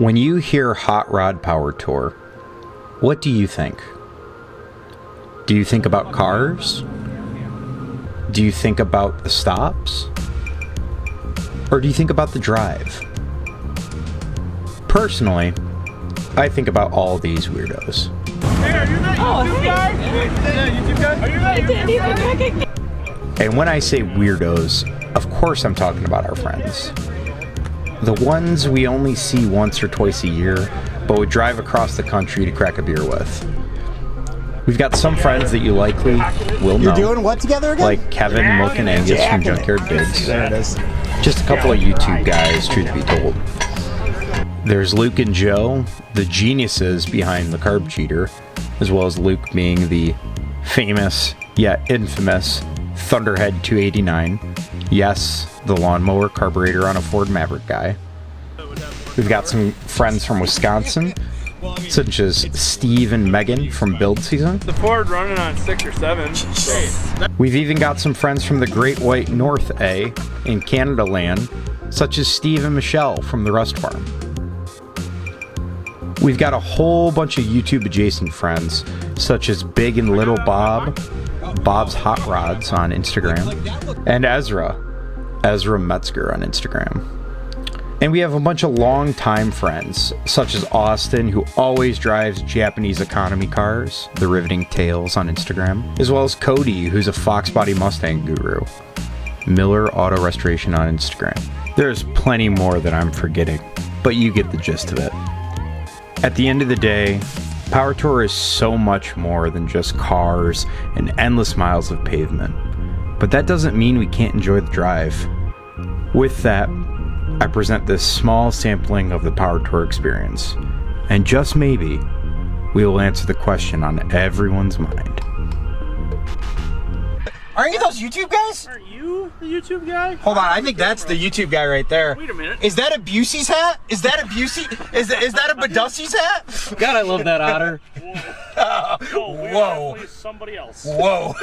When you hear Hot Rod Power Tour, what do you think? Do you think about cars? Do you think about the stops? Or do you think about the drive? Personally, I think about all these weirdos. Hey, are you that YouTube guy? YouTube guy? Are you that YouTube guy? And when I say weirdos, of course I'm talking about our friends. The ones we only see once or twice a year, but would drive across the country to crack a beer with. We've got some friends that you likely will know. You're doing what together again? Like Kevin, Mook, and Angus from Junkyard Digs. There it is. Just a couple of YouTube guys, truth be told. There's Luke and Joe, the geniuses behind the Carb Cheater, as well as Luke being the famous, yet infamous, Thunderhead 289. Yes, the lawnmower carburetor on a Ford Maverick guy. We've got some friends from Wisconsin, such as Steve and Megan from Build Season. The Ford running on 6 or 7. We've even got some friends from the Great White North A in Canada land, such as Steve and Michelle from the Rust Farm. We've got a whole bunch of YouTube adjacent friends, such as Big and Little Bob, Bob's Hot Rods on Instagram, and Ezra Metzger on Instagram. And we have a bunch of longtime friends, such as Austin, who always drives Japanese economy cars, the Riveting Tales on Instagram, as well as Cody, who's a Fox Body Mustang guru, Miller Auto Restoration on Instagram. There's plenty more that I'm forgetting, but you get the gist of it. At the end of the day, Power Tour is so much more than just cars and endless miles of pavement. But that doesn't mean we can't enjoy the drive. With that, I present this small sampling of the Power Tour experience. And just maybe, we will answer the question on everyone's mind. Aren't you those YouTube guys? Aren't you the YouTube guy? Hold on, I think that's the YouTube guy right there. Wait a minute. Is that a Busey's hat? Is that a Busey? Is that a Badussi's hat? God, I love that otter. No, we're Whoa. actually somebody else. Whoa.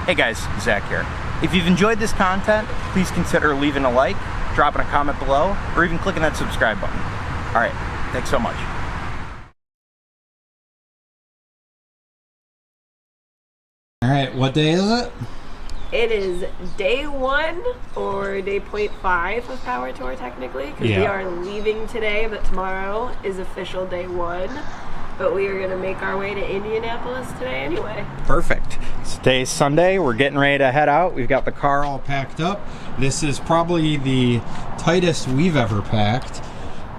Hey guys, Zach here. If you've enjoyed this content, please consider leaving a like, dropping a comment below, or even clicking that subscribe button. Alright, thanks so much. Alright, what day is it? It is day 1 or day 0.5 of Power Tour technically, because we are leaving today, but tomorrow is official day 1. But we are going to make our way to Indianapolis today anyway. Perfect. Today's Sunday. We're getting ready to head out. We've got the car all packed up. This is probably the tightest we've ever packed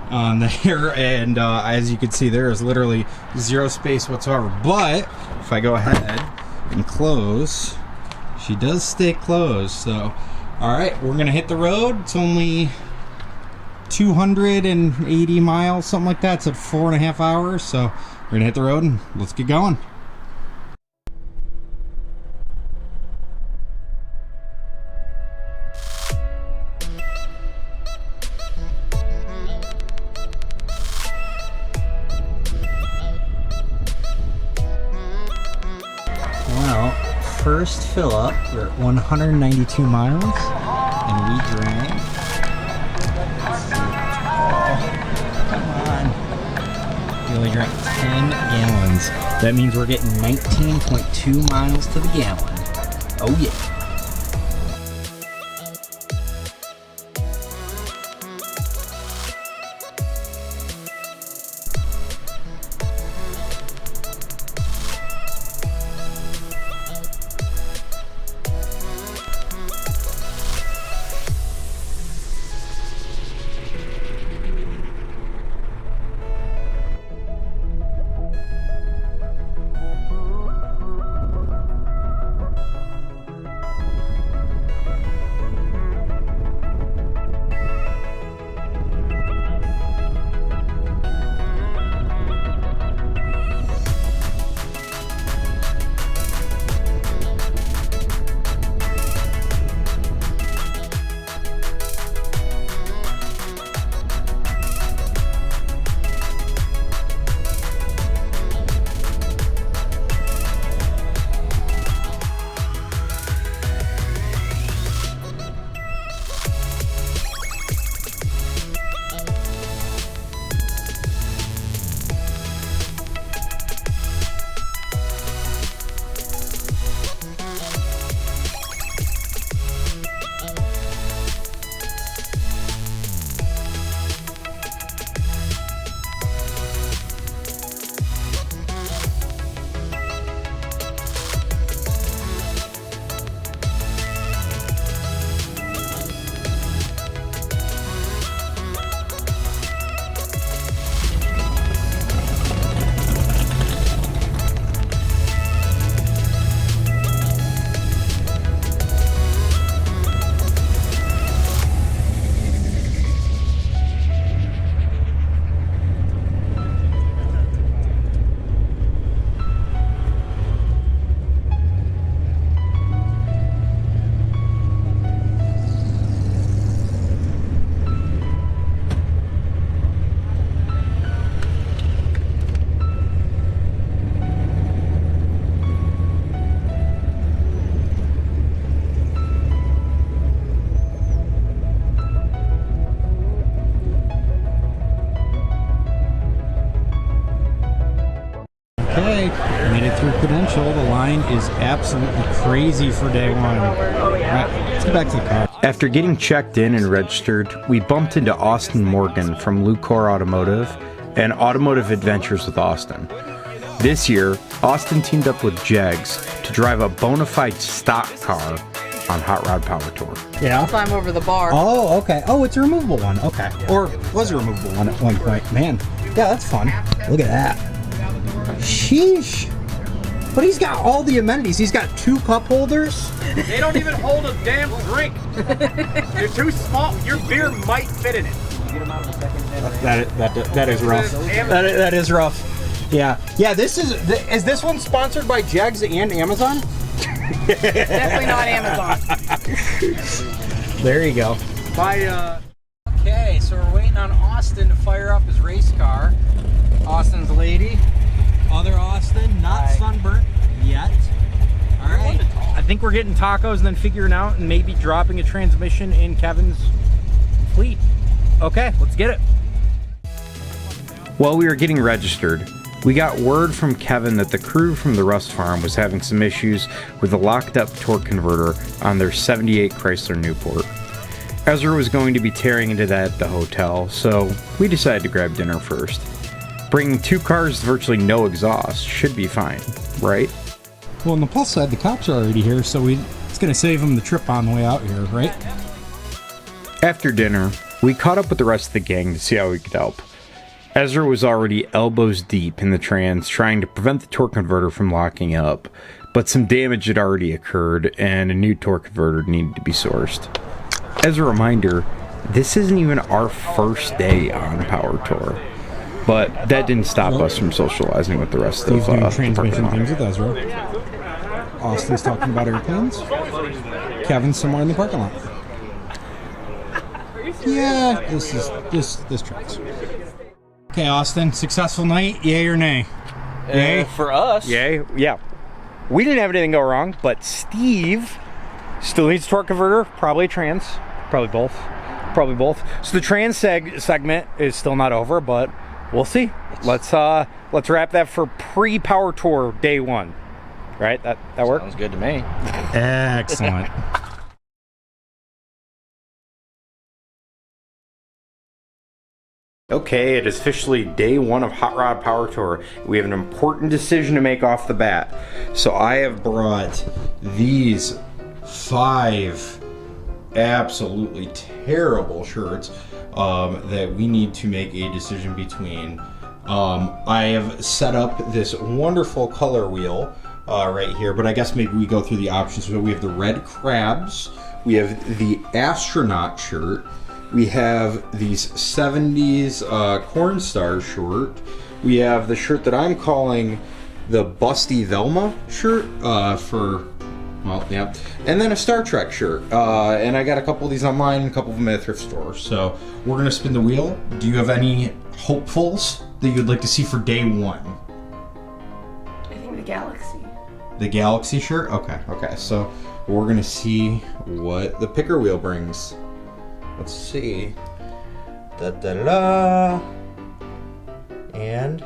on there. And as you can see, there is literally zero space whatsoever. But if I go ahead and close, she does stay closed. So, all right, we're going to hit the road. It's only 280 miles, something like that. It's at 4.5 hours. So we're gonna hit the road and let's get going. Well, first fill up, we're at 192 miles and we drank. We only drank 10 gallons. That means we're getting 19.2 miles to the gallon. Oh yeah. Okay, made it through credential. The line is absolutely crazy for day one. Oh, yeah. Right, let's get back to the car. After getting checked in and registered, we bumped into Austin Morgan from Lucor Automotive and Automotive Adventures with Austin. This year, Austin teamed up with Jegs to drive a bona fide stock car on Hot Rod Power Tour. Yeah. Climb over the bar. Oh, okay. Oh, it's a removable one. Okay. Or was a removable one at one point. Man, yeah, that's fun. Look at that. Sheesh. But he's got all the amenities. He's got 2 cup holders. They don't even hold a damn drink. They're too small. Your beer might fit in it. That is rough. That is rough. Yeah. Yeah, is this one sponsored by Jegs and Amazon? Definitely not Amazon. There you go. Okay, so we're waiting on Austin to fire up his race car. Austin's lady. Other Austin, not sunburnt yet. All right. I think we're getting tacos and then figuring out and maybe dropping a transmission in Kevin's fleet. Okay, let's get it. While we were getting registered, we got word from Kevin that the crew from the Rust Farm was having some issues with a locked up torque converter on their 78 Chrysler Newport. Ezra was going to be tearing into that at the hotel, so we decided to grab dinner first. Bringing 2 cars with virtually no exhaust should be fine, right? Well, on the plus side, the cops are already here, so it's going to save them the trip on the way out here, right? After dinner, we caught up with the rest of the gang to see how we could help. Ezra was already elbows deep in the trans trying to prevent the torque converter from locking up, but some damage had already occurred and a new torque converter needed to be sourced. As a reminder, this isn't even our first day on Power Tour, but that didn't stop us from socializing with the rest of He's doing the transmission parking lot. things with Ezra. Austin's talking about airplanes. Kevin's somewhere in the parking lot. Yeah, this tracks. Okay, Austin, successful night, yay or nay? Yay? For us. Yay, yeah. We didn't have anything go wrong, but Steve still needs a torque converter, probably a trans, probably both. So the trans segment is still not over, but we'll see. Let's wrap that for pre-Power Tour day 1. Right? That work? Sounds good to me. Excellent. Okay, it is officially day 1 of Hot Rod Power Tour. We have an important decision to make off the bat. So I have brought these 5 absolutely terrible shirts that we need to make a decision between. I have set up this wonderful color wheel right here, but I guess maybe we go through the options. So we have the red crabs, we have the astronaut shirt, we have these 70s corn star shirt. We have the shirt that I'm calling the Busty Velma shirt well, yeah. And then a Star Trek shirt. And I got a couple of these online and a couple of them at the thrift store. So we're going to spin the wheel. Do you have any hopefuls that you'd like to see for day 1? I think the Galaxy. The Galaxy shirt? Okay. So we're going to see what the picker wheel brings. Let's see. And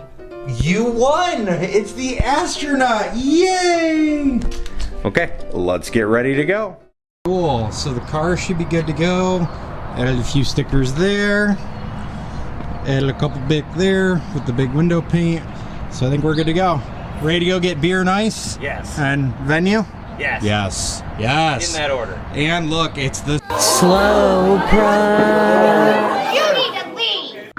you won! It's the astronaut! Yay! Okay, let's get ready to go. Cool, so the car should be good to go. Added a few stickers there. Added a couple big there with the big window paint. So I think we're good to go. Ready to go get beer and ice? Yes. And venue? Yes. Yes. In that order. And look, it's the Slow prime. You need to leave!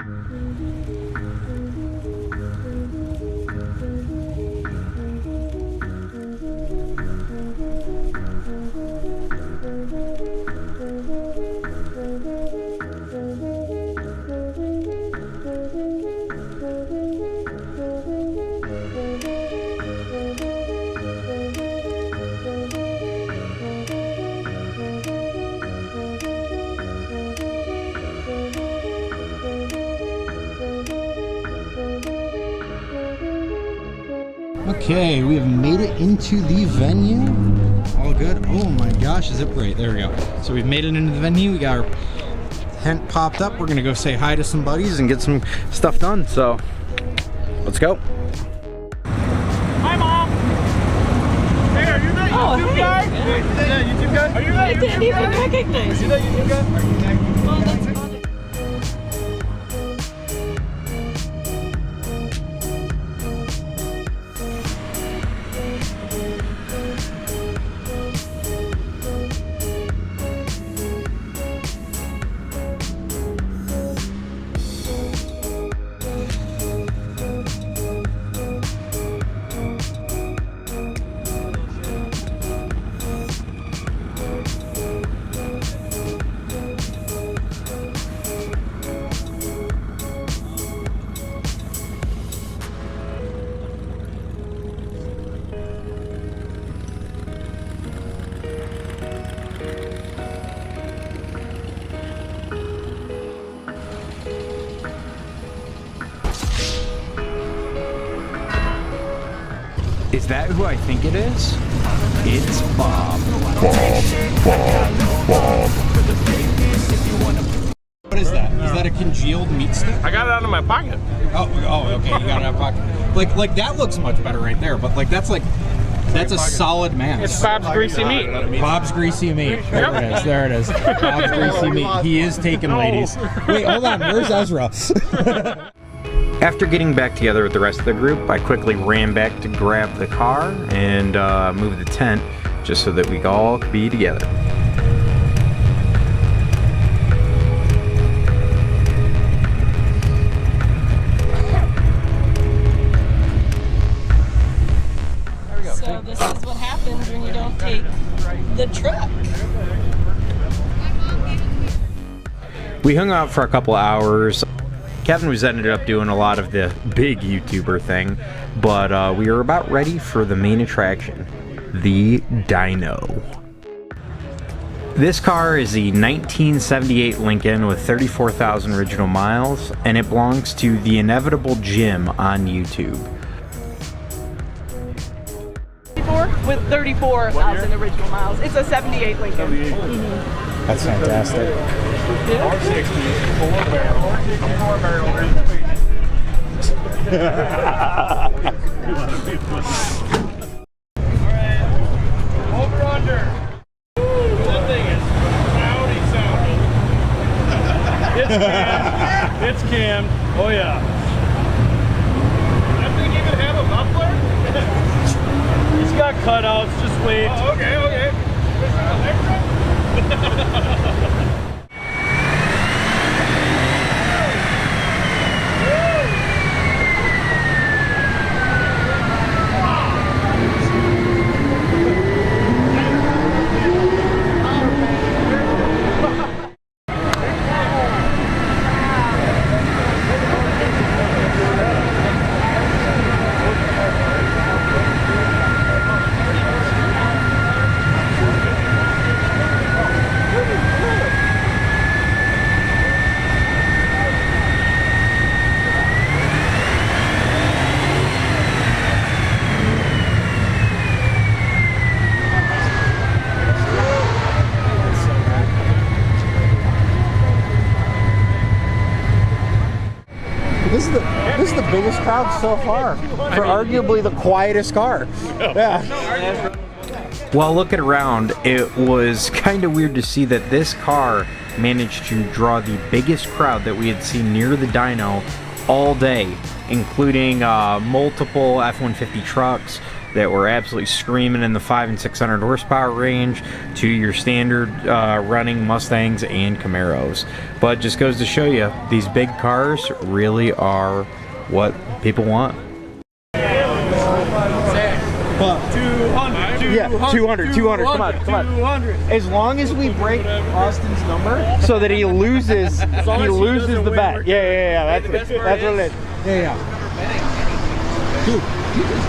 Okay, we have made it into the venue. All good. Oh my gosh, is it bright? There we go. So we've made it into the venue. We got our tent popped up. We're gonna go say hi to some buddies and get some stuff done. So let's go. Oh, YouTube guy? Yeah, YouTube guy? Are you I didn't even recognize you. YouTube guy? Oh, that's funny. Is that who I think it is? It's Bob. What is that? Is that a congealed meat stick? I got it out of my pocket. Oh, okay. You got it out of pocket. Like that looks much better right there. But like that's a solid mass. It's Bob's greasy meat. Bob's greasy meat. There it is. There it is. Bob's greasy meat. He is taken, ladies. Wait, hold on. Where's Ezra? After getting back together with the rest of the group, I quickly ran back to grab the car and move the tent just so that we all could be together. So this is what happens when you don't take the truck. We hung out for a couple hours. Kevin was ended up doing a lot of the big YouTuber thing, but we were about ready for the main attraction, the Dyno. This car is a 1978 Lincoln with 34,000 original miles, and it belongs to the Inevitable Jim on YouTube. With 34,000 original miles. It's a 78 Lincoln. That's fantastic. Over under. That thing is rowdy sounding. It's cammed. Oh yeah. That thing even have a muffler? He's got cutouts. Just wait. Oh, okay. This is the biggest crowd so far for arguably the quietest car. Yeah. While looking around, it was kind of weird to see that this car managed to draw the biggest crowd that we had seen near the dyno all day, including multiple F-150 trucks that were absolutely screaming in the 500 and 600 horsepower range to your standard running Mustangs and Camaros. But it just goes to show you, these big cars really are what people want. Well, 200. yeah, 200. Come on. 200. As long as we break Austin's number, so that he loses, the bet. Yeah. That's what it is. Yeah. Dude, you just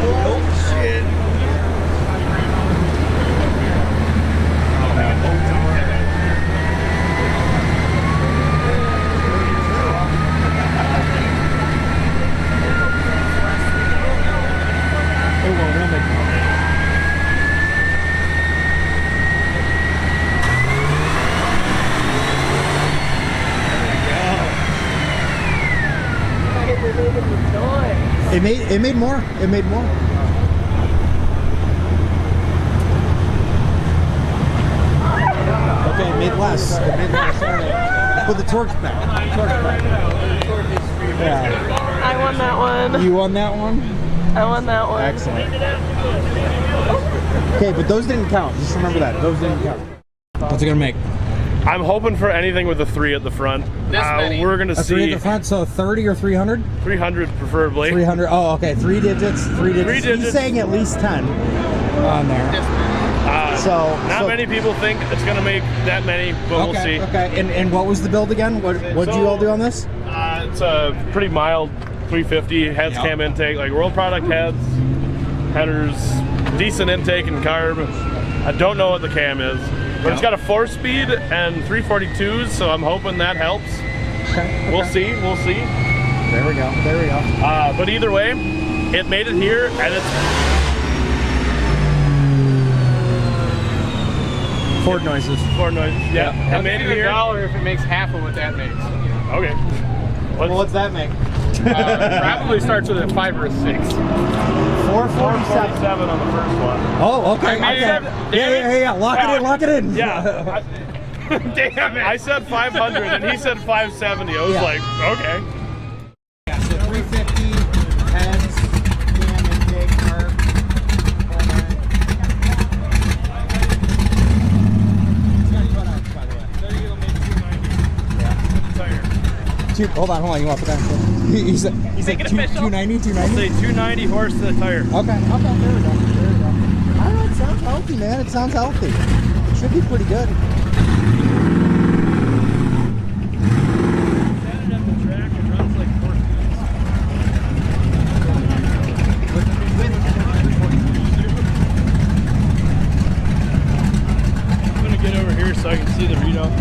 oh shit. It made more. less. A bit less. Put the torque back. Yeah. I won that one. You won that one? I won that one. Excellent. Okay, but those didn't count. Just remember that. Those didn't count. What's it gonna make? I'm hoping for anything with a 3 at the front. We're gonna A see 3 at the front, so 30 or 300? 300 preferably. 300. Oh, okay. 3 digits. 3 digits. 3 digits. He's saying at least 10 on there. Not many people think it's gonna make that many, but we'll see. Okay. And what was the build again? What did you all do on this? It's a pretty mild 350 heads cam intake, like world product heads, headers, decent intake and carb. I don't know what the cam is, but it's got a 4-speed and 342s, so I'm hoping that helps. Okay. We'll see. We'll see. There we go. There we go. But either way, it made it here, and it's Ford noises. Ford noise. Yeah, it made it here. $1 if it makes half of what that makes. Okay. Well, what's that make? Probably starts with a 5 or a 6. 447 on the first one. Oh, okay. I Okay. said, Yeah. Lock it in. Lock it in. Yeah. Damn it. I said 500 and he said 570. I was like, okay. Yeah, so 350 heads, cam intake, carb. Hold on, you want to put that in? He said 290, 290? Say 290 horse to the tire. Okay, there we go. I don't know, it sounds healthy, man. It sounds healthy. It should be pretty good. I'm going to get over here so I can see the readout.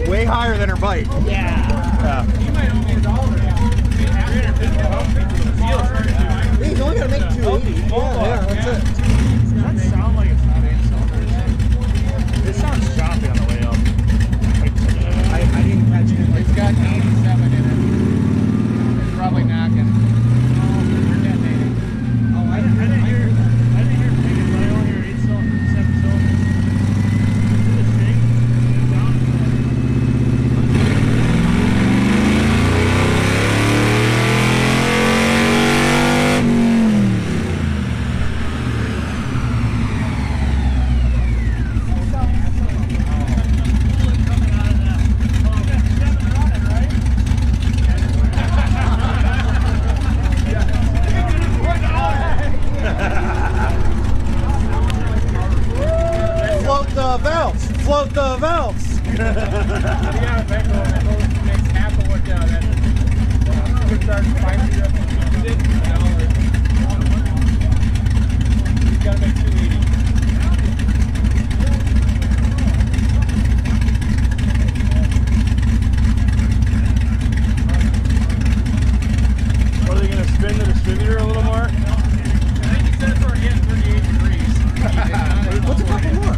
Way higher than her bite. Yeah. You might only get $1. He's only gonna make 280. Yeah, that's it. Does that sound like it's not 8 cylinders? It sounds choppy on the way up. I didn't catch it. It's got 87 in it. It's probably knocking. We're detonating. Oh, I didn't hear pinging, but I only hear 8 cylinders, 7 cylinders. Is it a shake? Down? Float the valves. Yeah, that makes half of what that could start 5 $1. You gotta make 280. Are they going to spin the distributor a little more? I think he said it's already hitting 38 degrees. What's a couple more?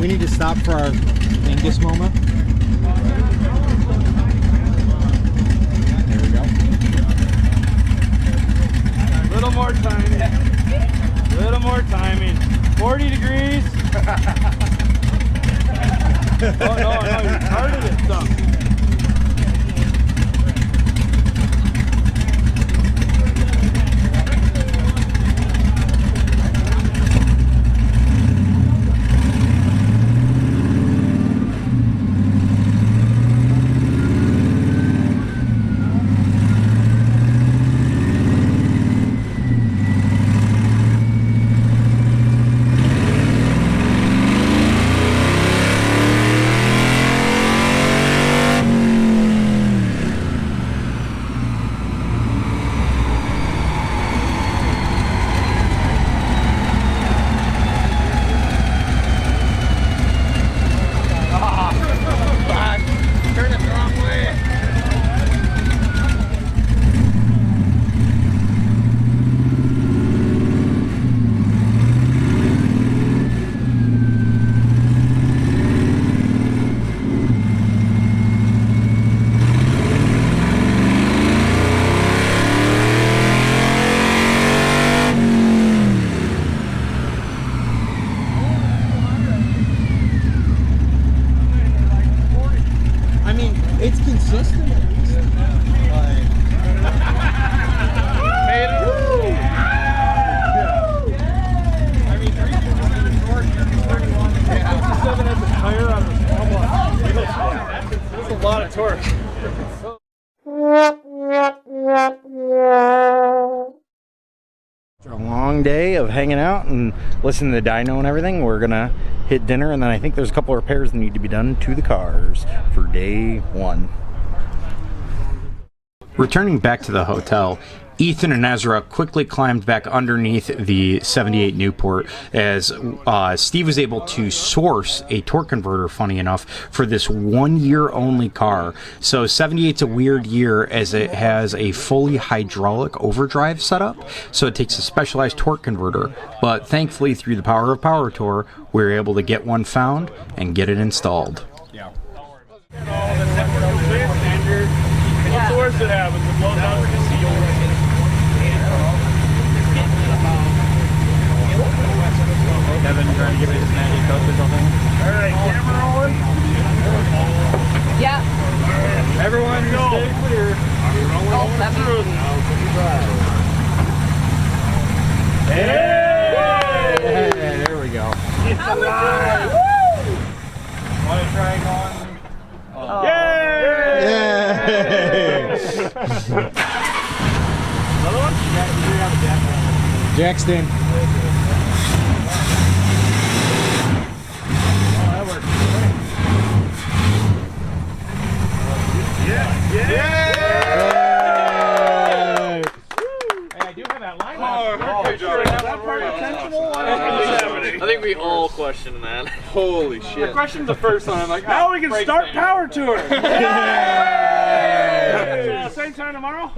We need to stop for our Angus moment. There we go. Little more timing. Little more timing. 40 degrees. Oh, no, you started it, stuff. consistent. That's a lot of torque. After a long day of hanging out and listening to the dyno and everything, we're gonna hit dinner, and then I think there's a couple of repairs that need to be done to the cars for day one. Returning back to the hotel, Ethan and Ezra quickly climbed back underneath the 78 Newport as Steve was able to source a torque converter, funny enough, for this 1 year only car. So 78's a weird year as it has a fully hydraulic overdrive setup, so it takes a specialized torque converter. But thankfully, through the power of Power Tour, we were able to get one found and get it installed. What's the worst that happens? It blows out the seal. Kevin trying to give me his magic coat or something. All right, camera rolling. Yeah. Everyone stay clear. Oh, that means Hey, there we go. It's alive. Want to try going? Yay! Another one? Jackson. I think we all question that. Holy shit. I questioned the first one. I'm like, now we can start Power Tour. Yay! Same time tomorrow?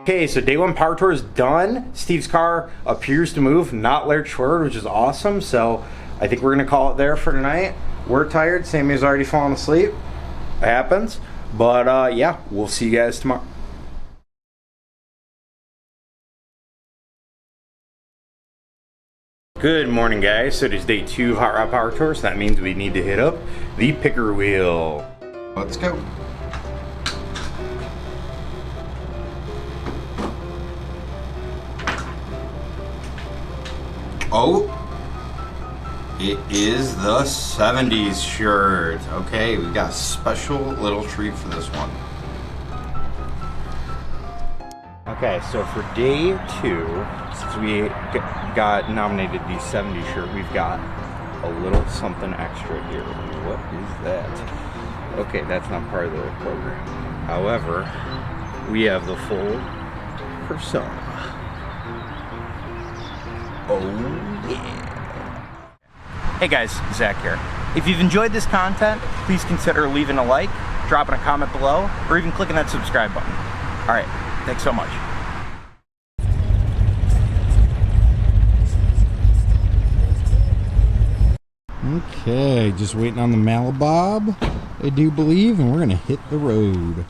Okay, so day one Power Tour is done. Steve's car appears to move, not lurch forward, which is awesome. So I think we're gonna call it there for tonight. We're tired. Sammy's already fallen asleep. It happens. But yeah, we'll see you guys tomorrow. Good morning, guys. So it is day 2 Hot Rod Power Tour, so that means we need to hit up the picker wheel. Let's go. Oh, it is the 70s shirt. Okay, we got a special little treat for this one. Okay, so for day 2, since we got nominated the 70s shirt, we've got a little something extra here. What is that? Okay, that's not part of the program. However, we have the full persona. Oh yeah. Hey guys, Zach here. If you've enjoyed this content, please consider leaving a like, dropping a comment below, or even clicking that subscribe button. Alright, thanks so much. Okay, just waiting on the Malabob, I do believe, and we're gonna hit the road.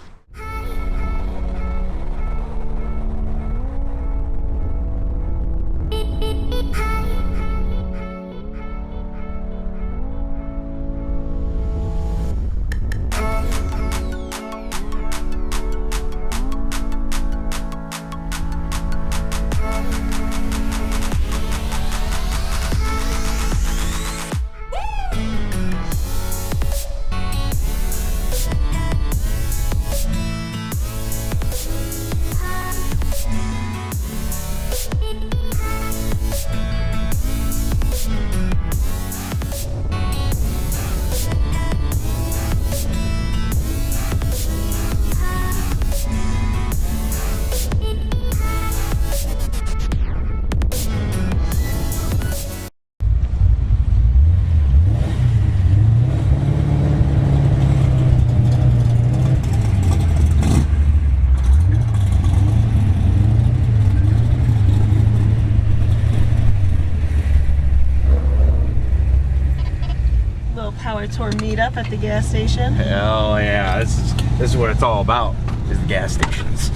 Power Tour meetup at the gas station. Hell yeah, this is what it's all about, is the gas stations.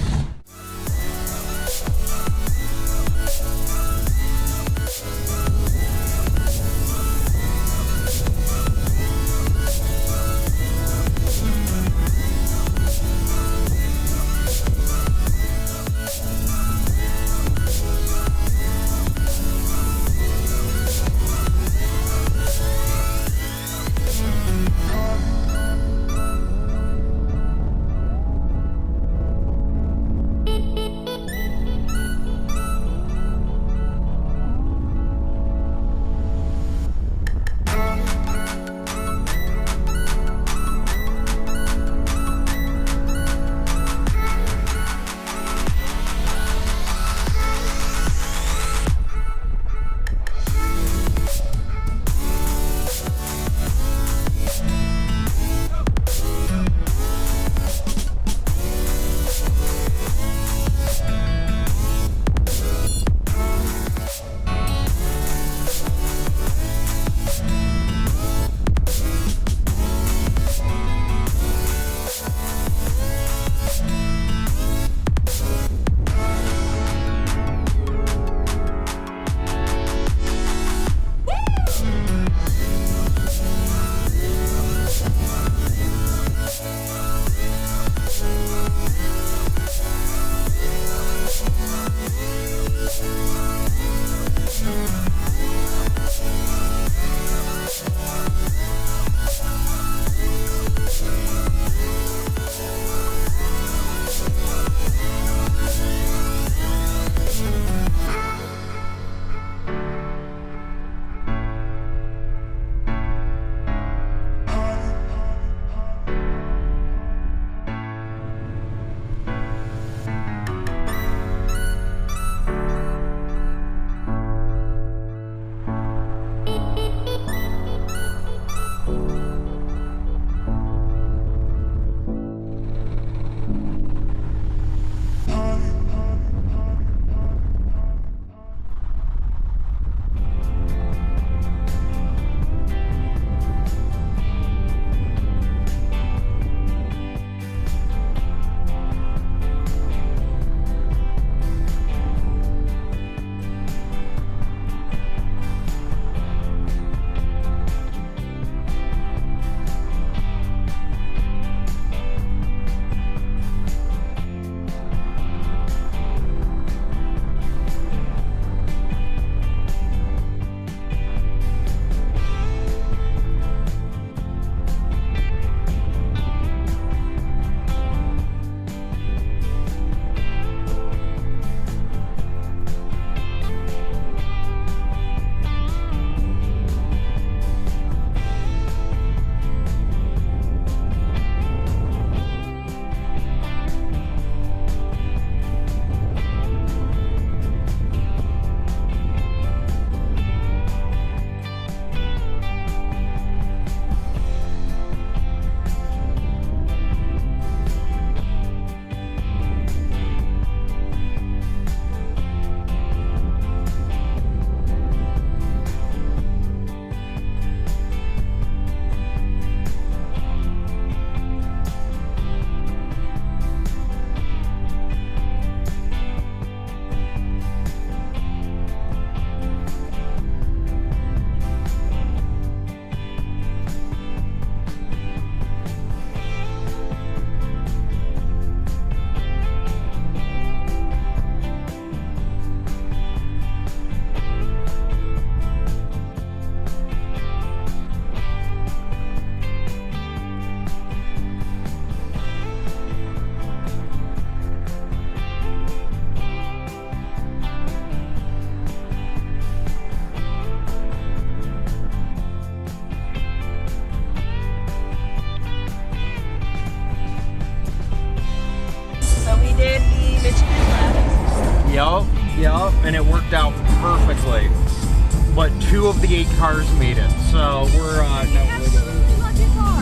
2 of the 8 cars made it. So we're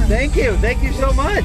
Thank you so much.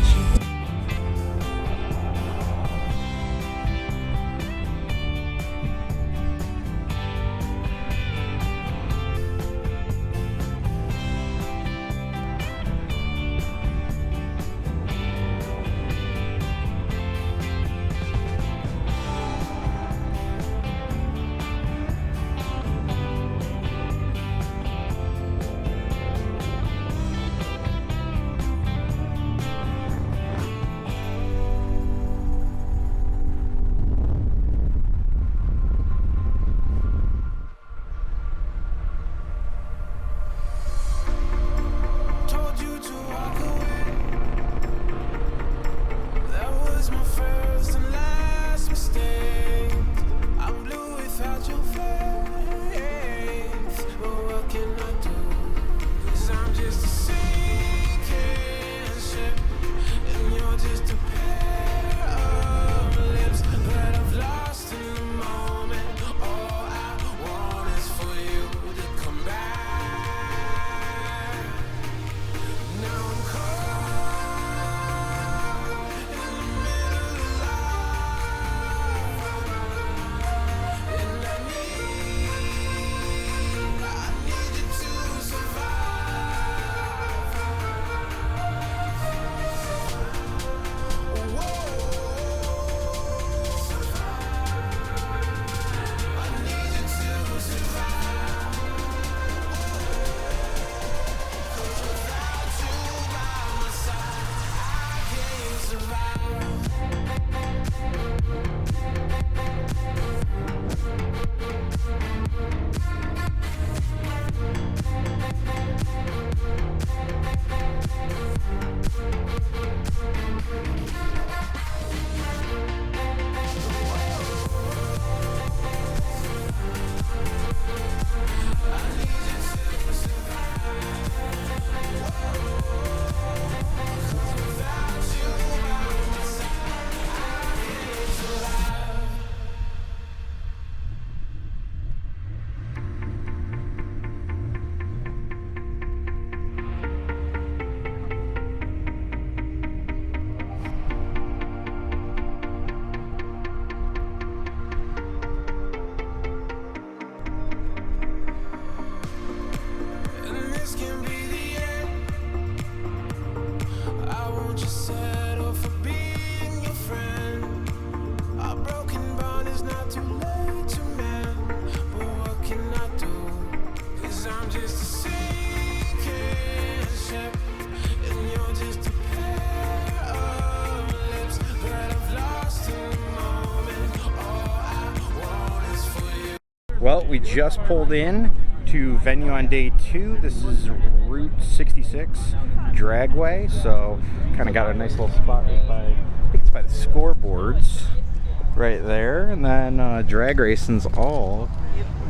Well, we just pulled in to venue on day 2. This is Route 66 Dragway, so kind of got a nice little spot right by, I think it's by the scoreboards right there, and then drag racing's all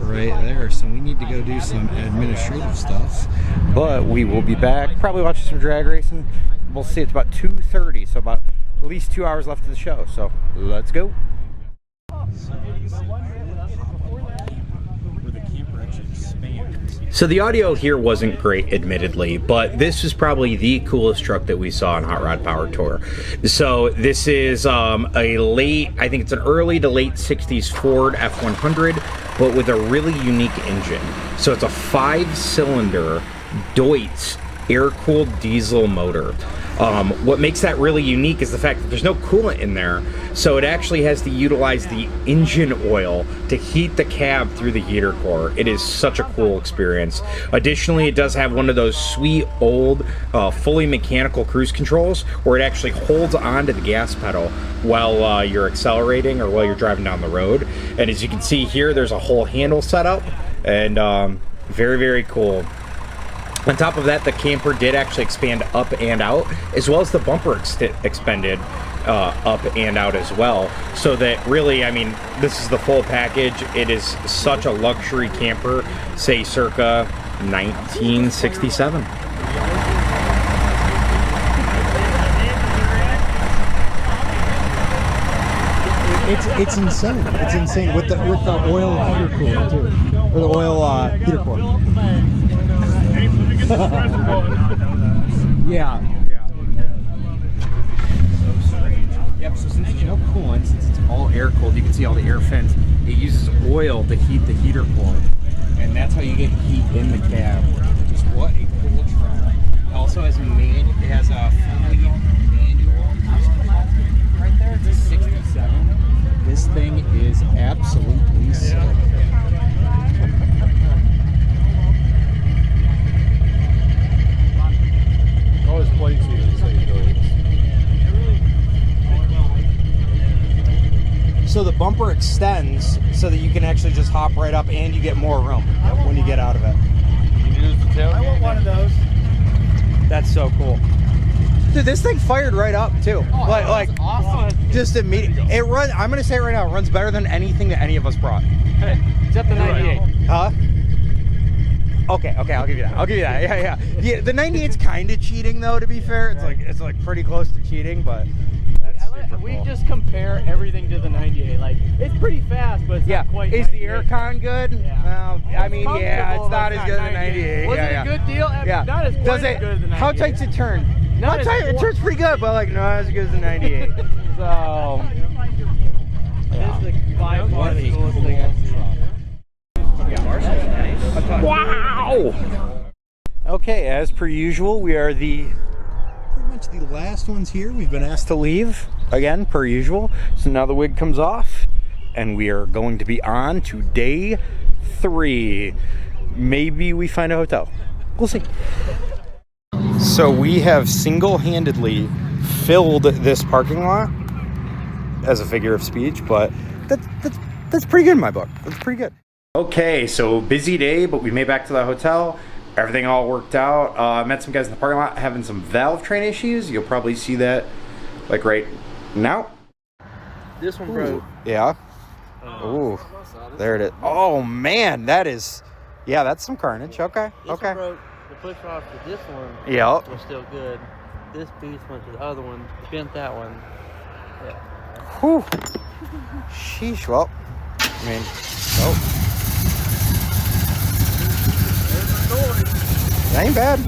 right there, so we need to go do some administrative stuff, but we will be back, probably watching some drag racing. We'll see, it's about 2:30, so about at least 2 hours left of the show, so let's go. So the audio here wasn't great, admittedly, but this is probably the coolest truck that we saw on Hot Rod Power Tour. So this is a late, I think it's an early to late 60s Ford F100, but with a really unique engine. So it's a 5-cylinder Deutz air-cooled diesel motor. What makes that really unique is the fact that there's no coolant in there, so it actually has to utilize the engine oil to heat the cab through the heater core. It is such a cool experience. Additionally, it does have one of those sweet old fully mechanical cruise controls where it actually holds onto the gas pedal while you're accelerating or while you're driving down the road. And as you can see here, there's a whole handle setup, and very, very cool. On top of that, the camper did actually expand up and out, as well as the bumper expanded up and out as well. So that really, I mean, this is the full package. It is such a luxury camper, say circa 1967. It's insane. It's insane with the oil heater cooler too, or the oil heater cooler. Yeah. Yep. So since there's no coolant, since it's all air cooled, you can see all the air fins. It uses oil to heat the heater core, and that's how you get heat in the cab. Just what a cool truck. It also has it has a fully manual. Right there, it's a 67. This thing is absolutely sick. Always plates here. So the bumper extends so that you can actually just hop right up and you get more room when you get out of it. I want one of those. That's so cool. Dude, this thing fired right up too. Oh, like awesome. Just immediately. It runs, I'm gonna say it right now, it runs better than anything that any of us brought. Hey, except the 98. Huh? Okay, I'll give you that. Yeah, the 98's kind of cheating though, to be fair. It's like pretty close to cheating, but that's super We cool. just compare everything to the 98. Like, it's pretty fast, but it's not quite Is the 98. aircon good? Yeah. Well, I mean, yeah, it's not comfortable, as good as the 98. Was it a good deal? Yeah. Not as Does quite it? as good as the 98. How tight's it turn? Not How as tight? It turns pretty good, but like not as good as the 98. So. It's like by far the coolest thing I've seen. Wow! Okay, as per usual, we are pretty much the last ones here. We've been asked to leave again, per usual. So now the wig comes off, and we are going to be on to day 3. Maybe we find a hotel. We'll see. So we have single-handedly filled this parking lot as a figure of speech, but that's pretty good in my book. That's pretty good. Okay, so busy day, but we made back to the hotel. Everything all worked out. Met some guys in the parking lot having some valve train issues. You'll probably see that like right now. This one broke. Yeah. Ooh, there it is. Oh man, that is, yeah, that's some carnage. Okay, okay. One broke. The push off to this one Yep. was still good. This piece went to the other one, bent that one. Yeah. Whew. Sheesh. Well, I mean, oh. That ain't bad.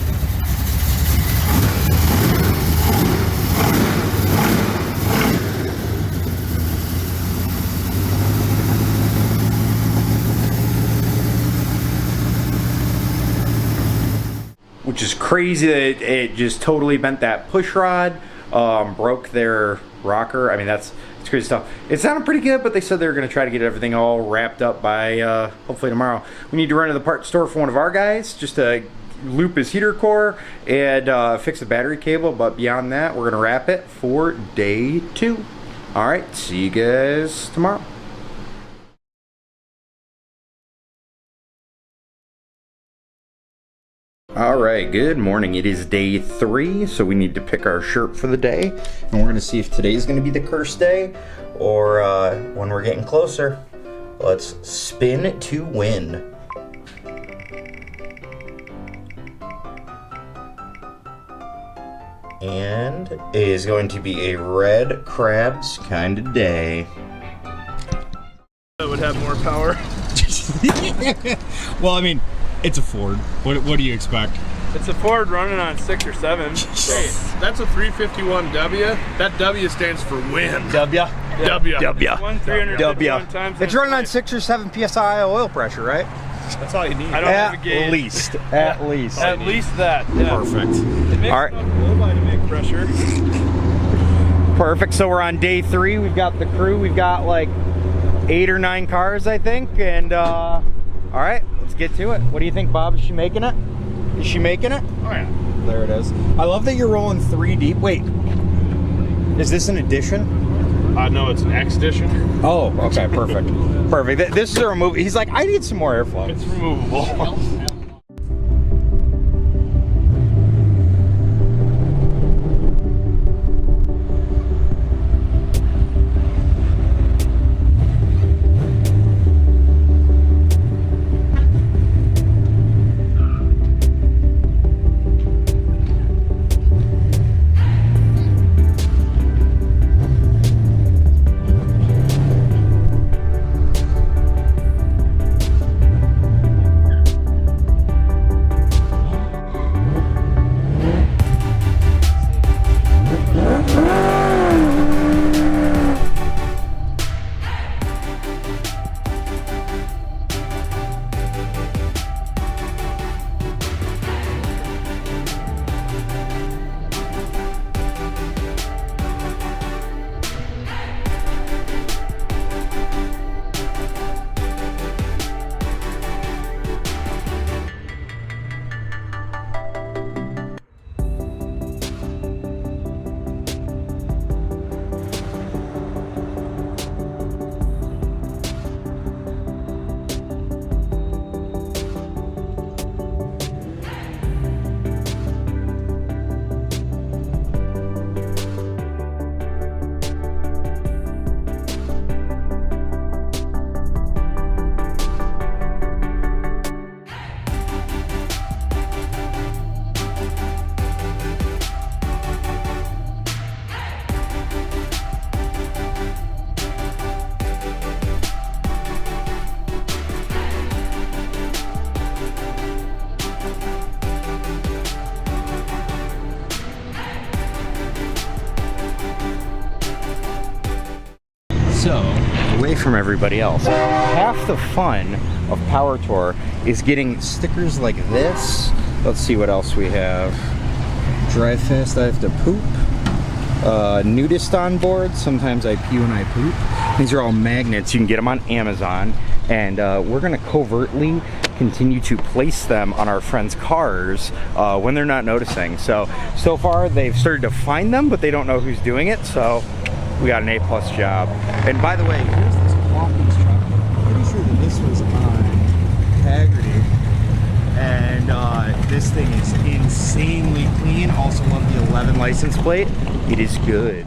Which is crazy that it just totally bent that push rod, broke their rocker. I mean, it's crazy stuff. It sounded pretty good, but they said they were going to try to get everything all wrapped up by hopefully tomorrow. We need to run to the parts store for one of our guys just to loop his heater core and fix the battery cable, but beyond that, we're going to wrap it for day 2. All right, see you guys tomorrow. All right, good morning. It is day 3, so we need to pick our shirt for the day. And we're gonna see if today's gonna be the cursed day or when we're getting closer. Let's spin to win. And it is going to be a red crabs kind of day. That would have more power. Well, I mean, it's a Ford. What do you expect? It's a Ford running on 6 or 7. Hey, that's a 351W. That W stands for win. W. Won 351 times. It's running on 6 or 7 psi oil pressure, right? That's all you need. I don't have a gauge. At least. At least that. Yeah. Perfect. It makes All right. enough blow-by to make pressure. Perfect. So we're on day 3. We've got the crew. We've got like 8 or 9 cars, I think. And all right, let's get to it. What do you think, Bob? Is she making it? Is she making it? Oh yeah. There it is. I love that you're rolling 3 deep. Wait, is this an addition? No, it's an X edition. Oh, okay, perfect. Perfect. This is a remove. He's like, I need some more airflow. It's removable. So, away from everybody else, half the fun of Power Tour is getting stickers like this. Let's see what else we have. Drive fast, I have to poop. Nudist on board, sometimes I pee when I poop. These are all magnets, you can get them on Amazon. And we're gonna covertly continue to place them on our friends' cars when they're not noticing. So far they've started to find them, but they don't know who's doing it, so we got an A+ job. And by the way, here's this Hawkins truck. I'm pretty sure that this was on Haggerty. And this thing is insanely clean. Also love the 11 license plate. It is good.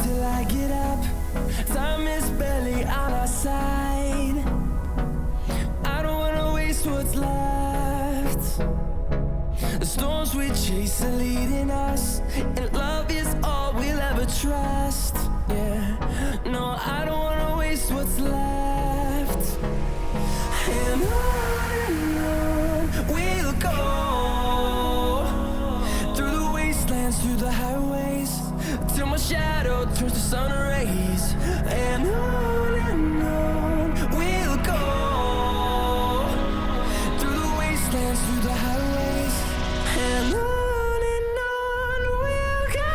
Till I get up, time is barely on our side. I don't wanna waste what's left. The storms we chase are leading us, and love is all we'll ever trust. Yeah, no, I don't wanna waste what's left. And on we'll go, through the wastelands, through the highways, till my shadow turns to sun rays. And on we'll go, through the wastelands, through the highways. And on we'll go.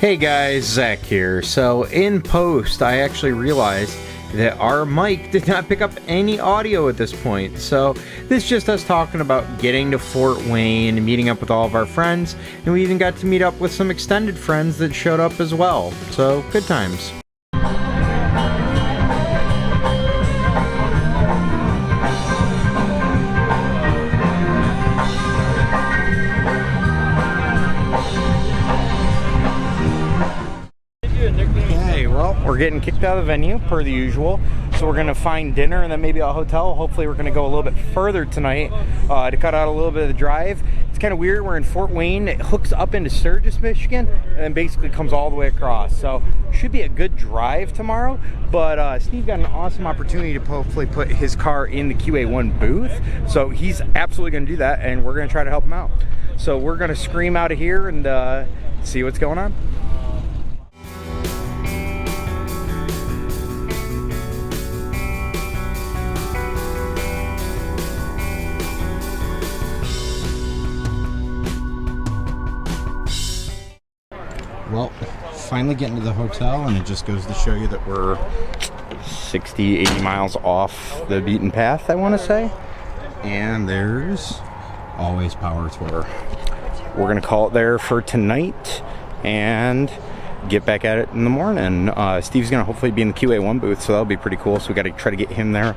Hey guys, Zach here. So in post, I actually realized that our mic did not pick up any audio at this point. So this is just us talking about getting to Fort Wayne and meeting up with all of our friends. And we even got to meet up with some extended friends that showed up as well. So good times. We're getting kicked out of the venue per the usual, so we're gonna find dinner and then maybe a hotel. Hopefully we're gonna go a little bit further tonight to cut out a little bit of the drive. It's kind of weird, we're in Fort Wayne, it hooks up into Sturgis, Michigan, and then basically comes all the way across. So should be a good drive tomorrow, but Steve got an awesome opportunity to hopefully put his car in the QA1 booth, so he's absolutely gonna do that, and we're gonna try to help him out. So we're gonna scream out of here and see what's going on. Well, finally getting to the hotel, and it just goes to show you that we're 60, 80 miles off the beaten path, I want to say. And there's Always Power Tour. We're going to call it there for tonight and get back at it in the morning. Steve's going to hopefully be in the QA1 booth, so that'll be pretty cool. So we got to try to get him there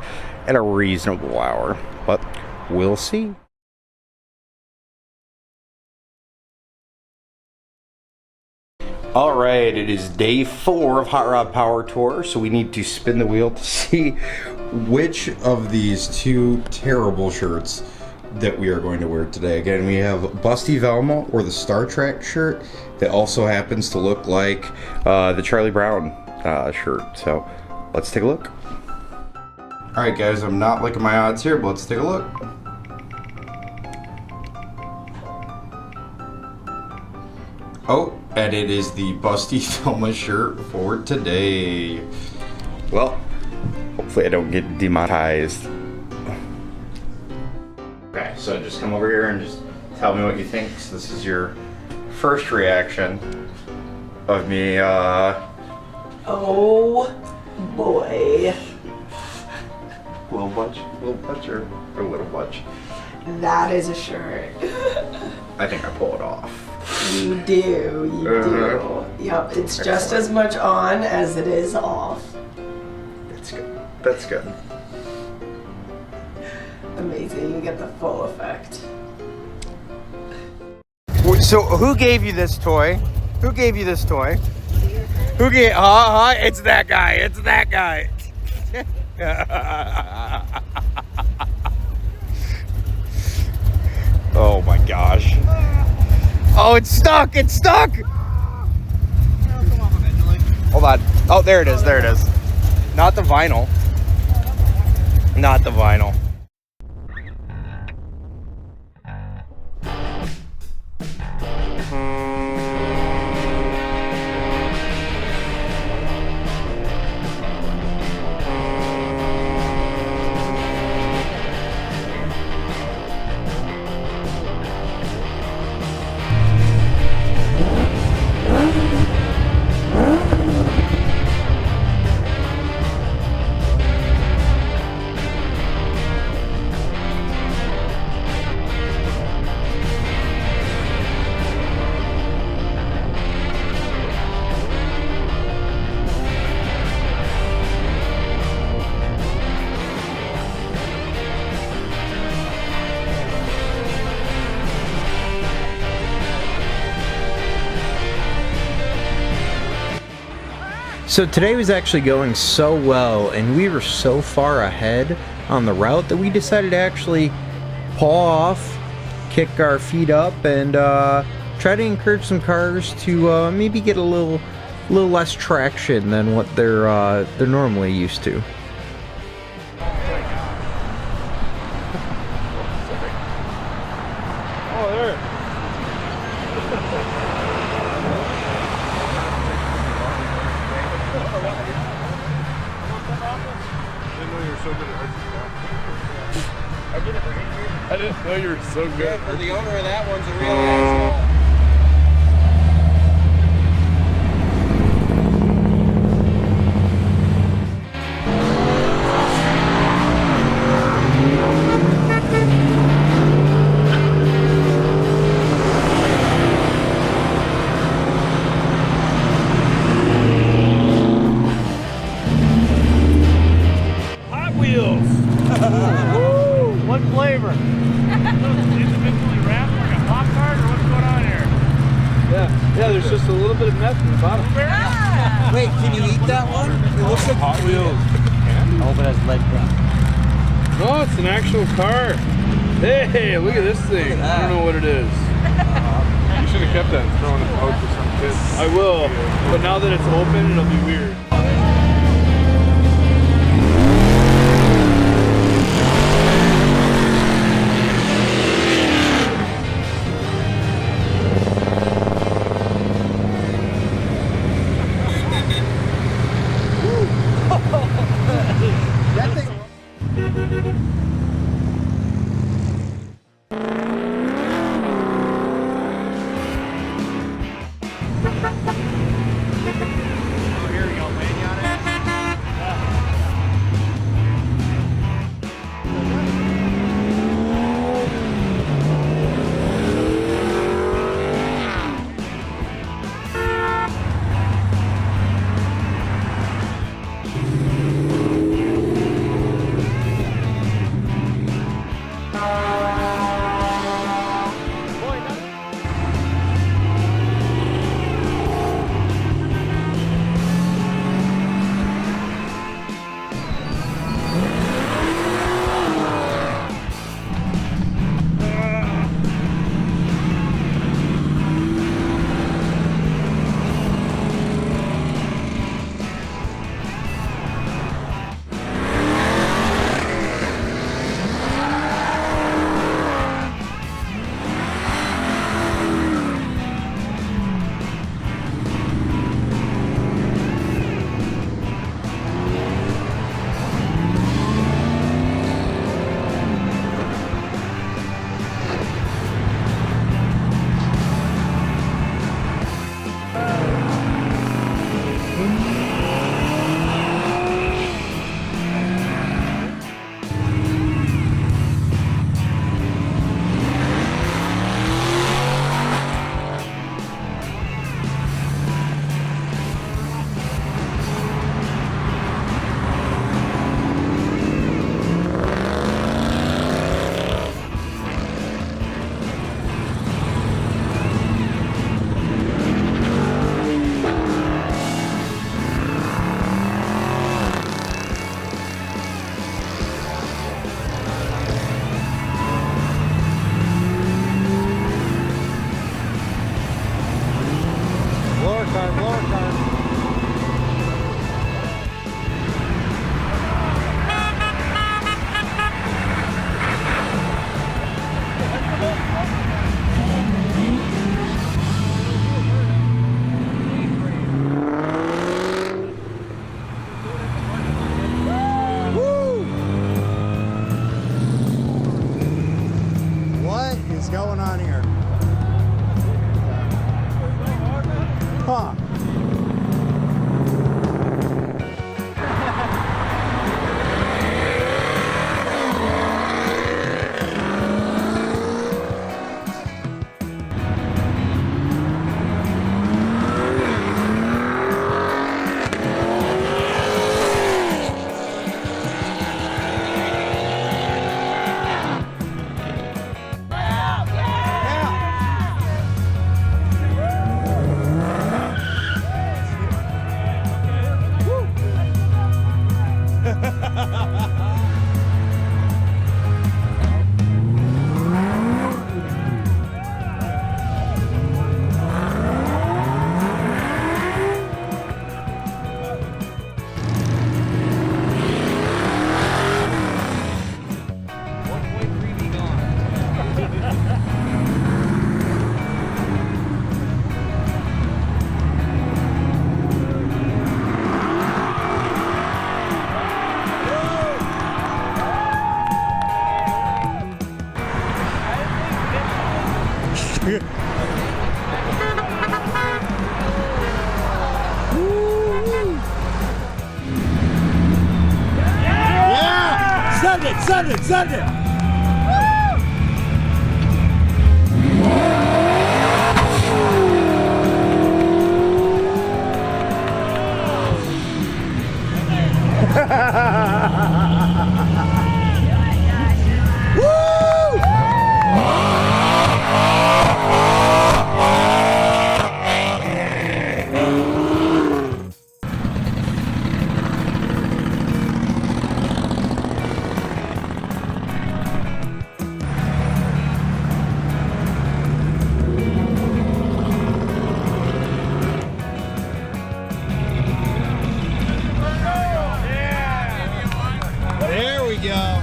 at a reasonable hour, but we'll see. All right, it is day 4 of Hot Rod Power Tour, so we need to spin the wheel to see which of these two terrible shirts that we are going to wear today. Again, we have Busty Velma, or the Star Trek shirt, that also happens to look like the Charlie Brown shirt. So let's take a look. All right, guys, I'm not liking my odds here, but let's take a look. Oh, and it is the Busty Velma shirt for today. Well, hopefully I don't get demonetized. Okay, so just come over here and just tell me what you think. So this is your first reaction of me, Oh boy. Little bunch or a little bunch? That is a shirt. I think I pull it off. You do, you do. Yep, it's just as much on as it is off. That's good. That's good. Amazing, you get the full effect. So who gave you this toy? Who gave you this toy? Who gave, it's that guy, it's that guy. Oh my gosh. Oh, it's stuck, it's stuck. Hold on. Oh, there it is, there it is. Not the vinyl. Not the vinyl. So today was actually going so well, and we were so far ahead on the route that we decided to actually pull off, kick our feet up, and try to encourage some cars to maybe get a little less traction than what they're normally used to. I didn't know you were so good. Yeah, for the owner of that one's a real asshole. meth in the bottom. Wait, can you eat that one? It looks like Hot Wheels. I hope it has lead paint. No, it's an actual car. Hey, look at this thing. I don't know what it is. You should have kept that and thrown it out for some kids. I will, but now that it's open, it'll be weird. Send it! go.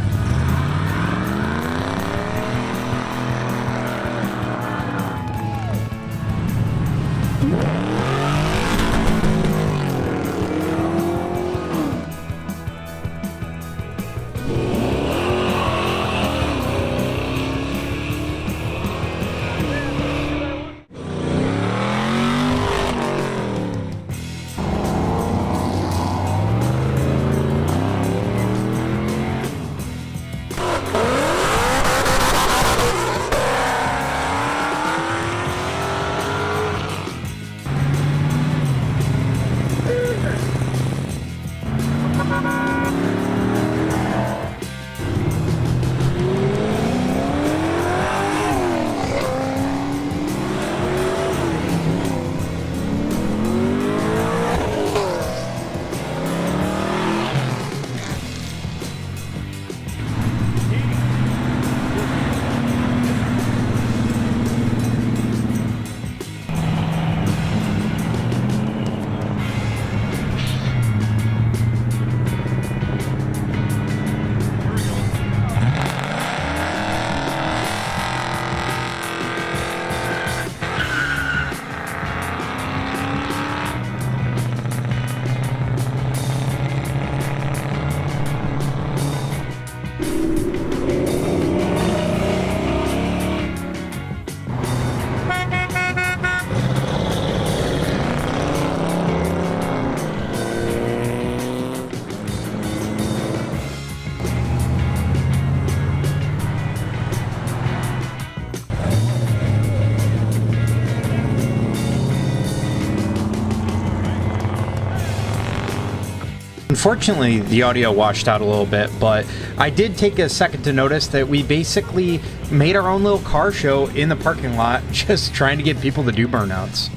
Unfortunately, the audio washed out a little bit, but I did take a second to notice that we basically made our own little car show in the parking lot, just trying to get people to do burnouts.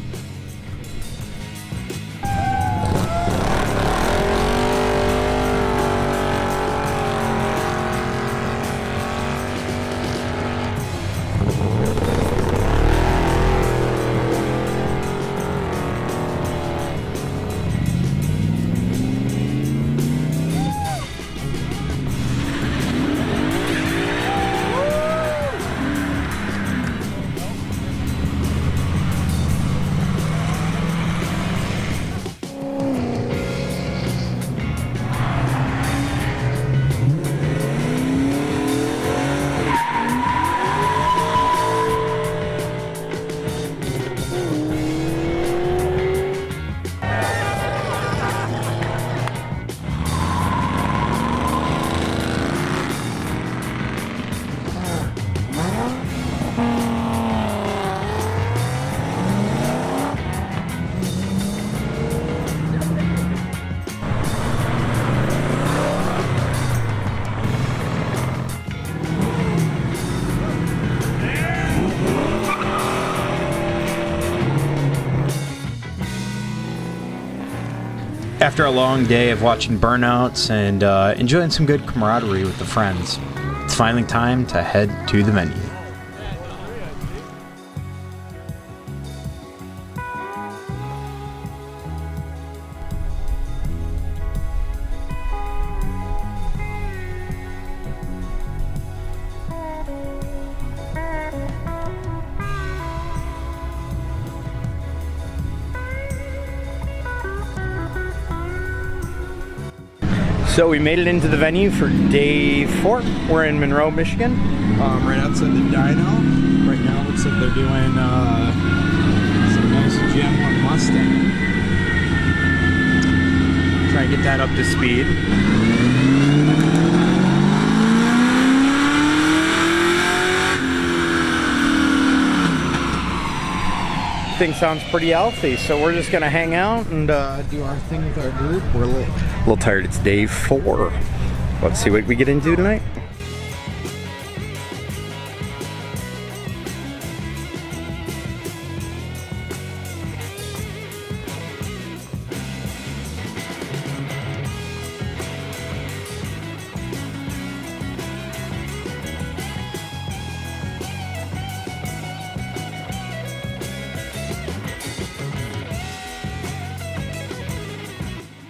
After a long day of watching burnouts and enjoying some good camaraderie with the friends, it's finally time to head to the venue. So we made it into the venue for day 4. We're in Monroe, Michigan. Right outside the dyno. Right now it looks like they're doing some nice Gen 1 Mustang. Try to get that up to speed. Thing sounds pretty healthy, so we're just gonna hang out and Do our thing with our group. We're lit. a little tired. It's day 4. Let's see what we get into tonight.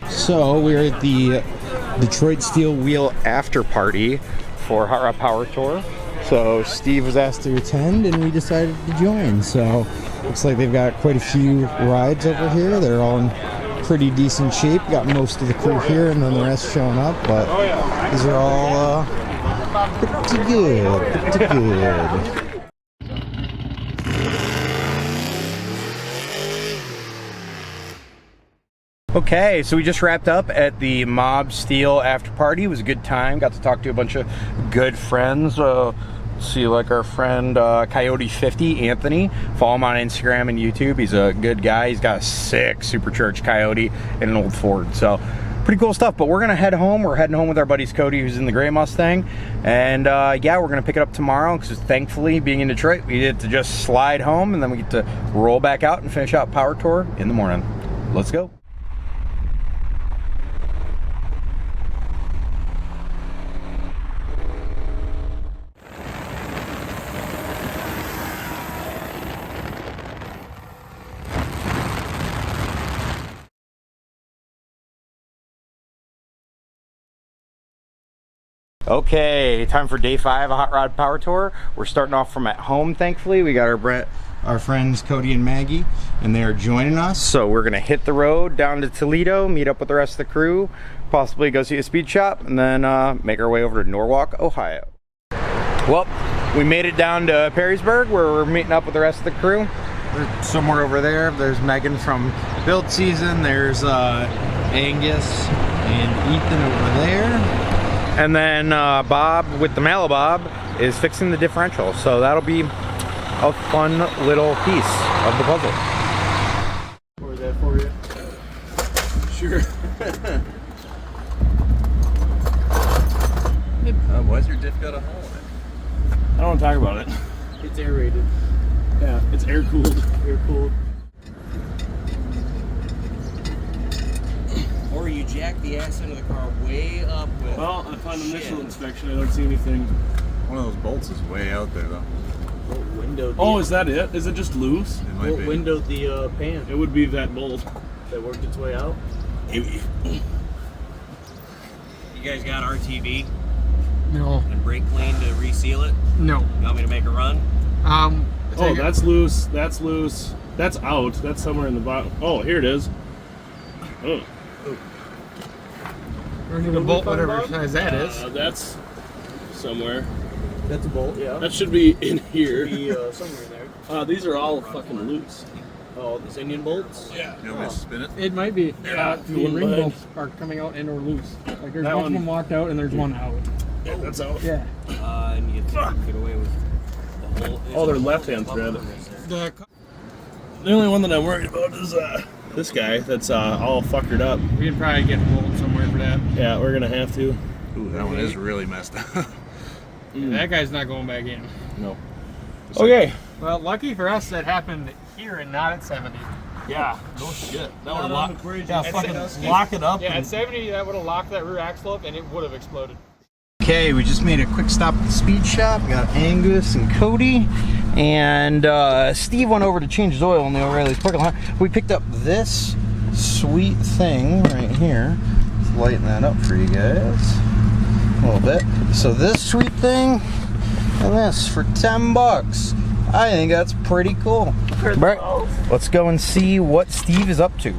So we're at the Detroit Steel Wheel Afterparty for Hot Rod Power Tour. So Steve was asked to attend and we decided to join. So looks like they've got quite a few rides over here. They're all in pretty decent shape. Got most of the crew here and then the rest showing up, but these are all pretty good, pretty good. Okay, so we just wrapped up at the Mobsteel after party. It was a good time. Got to talk to a bunch of good friends. See, like our friend Coyote50, Anthony. Follow him on Instagram and YouTube. He's a good guy. He's got a sick supercharged Coyote and an old Ford. So pretty cool stuff. But we're gonna head home. We're heading home with our buddies Cody, who's in the gray Mustang, and yeah, we're gonna pick it up tomorrow because thankfully, being in Detroit, we get to just slide home and then we get to roll back out and finish out Power Tour in the morning. Let's go. Okay, time for day 5 of Hot Rod Power Tour. We're starting off from at home, thankfully. We got our friends Cody and Maggie, and they are joining us. So we're gonna hit the road down to Toledo, meet up with the rest of the crew, possibly go see a speed shop, and then make our way over to Norwalk, Ohio. Well, we made it down to Perrysburg, where we're meeting up with the rest of the crew. We're somewhere over there. There's Megan from Build Season. There's Angus and Ethan over there. And then Bob with the Malabob is fixing the differential. So that'll be a fun little piece of the puzzle. Pour that for you? Sure. Why's your diff got a hole in it? I don't want to talk about it. It's aerated. Yeah, it's air cooled. Air cooled. Or you jack the ass into the car way up with. Well, upon initial inspection, I don't see anything. One of those bolts is way out there, though. Windowed. Oh, is that it? Is it just loose? It might be. Windowed the pan. It would be that bolt. That worked its way out. You guys got RTV No. and brake clean to reseal it? No. You want me to make a run? Oh, that's loose. That's loose. That's out. That's somewhere in the bottom. Oh, here it is. Oh. Where's the bolt, whatever size that is. That's somewhere. That's a bolt, yeah. That should be in here. Be somewhere in there. These are all fucking loose. Oh, these Indian bolts? Yeah. You want me to spin it? It might be. Yeah, The ring bolts are coming out and or loose. Like there's That one of one- them walked out and there's one out. Yeah, that's out. Yeah. And you can get away with the whole. Oh, they're left-hand thread. The only one that I'm worried about is this guy that's all fuckered up. We can probably get a bolt somewhere for that. Yeah, we're gonna have to. Ooh, that one is really messed up. Yeah, that guy's not going back in. No. Okay. Well, lucky for us, that happened here and not at 70. Yeah. No shit. That Not would on lock. the bridge. Yeah, At fucking se- lock it up. Yeah, and- at 70, that would have locked that rear axle up and it would have exploded. Okay, we just made a quick stop at the speed shop. We got Angus and Cody, and Steve went over to change his oil in the O'Reilly's parking lot. We picked up this sweet thing right here. Let's lighten that up for you guys a little bit. So this sweet thing and this for 10 bucks. I think that's pretty cool. Right, let's go and see what Steve is up to.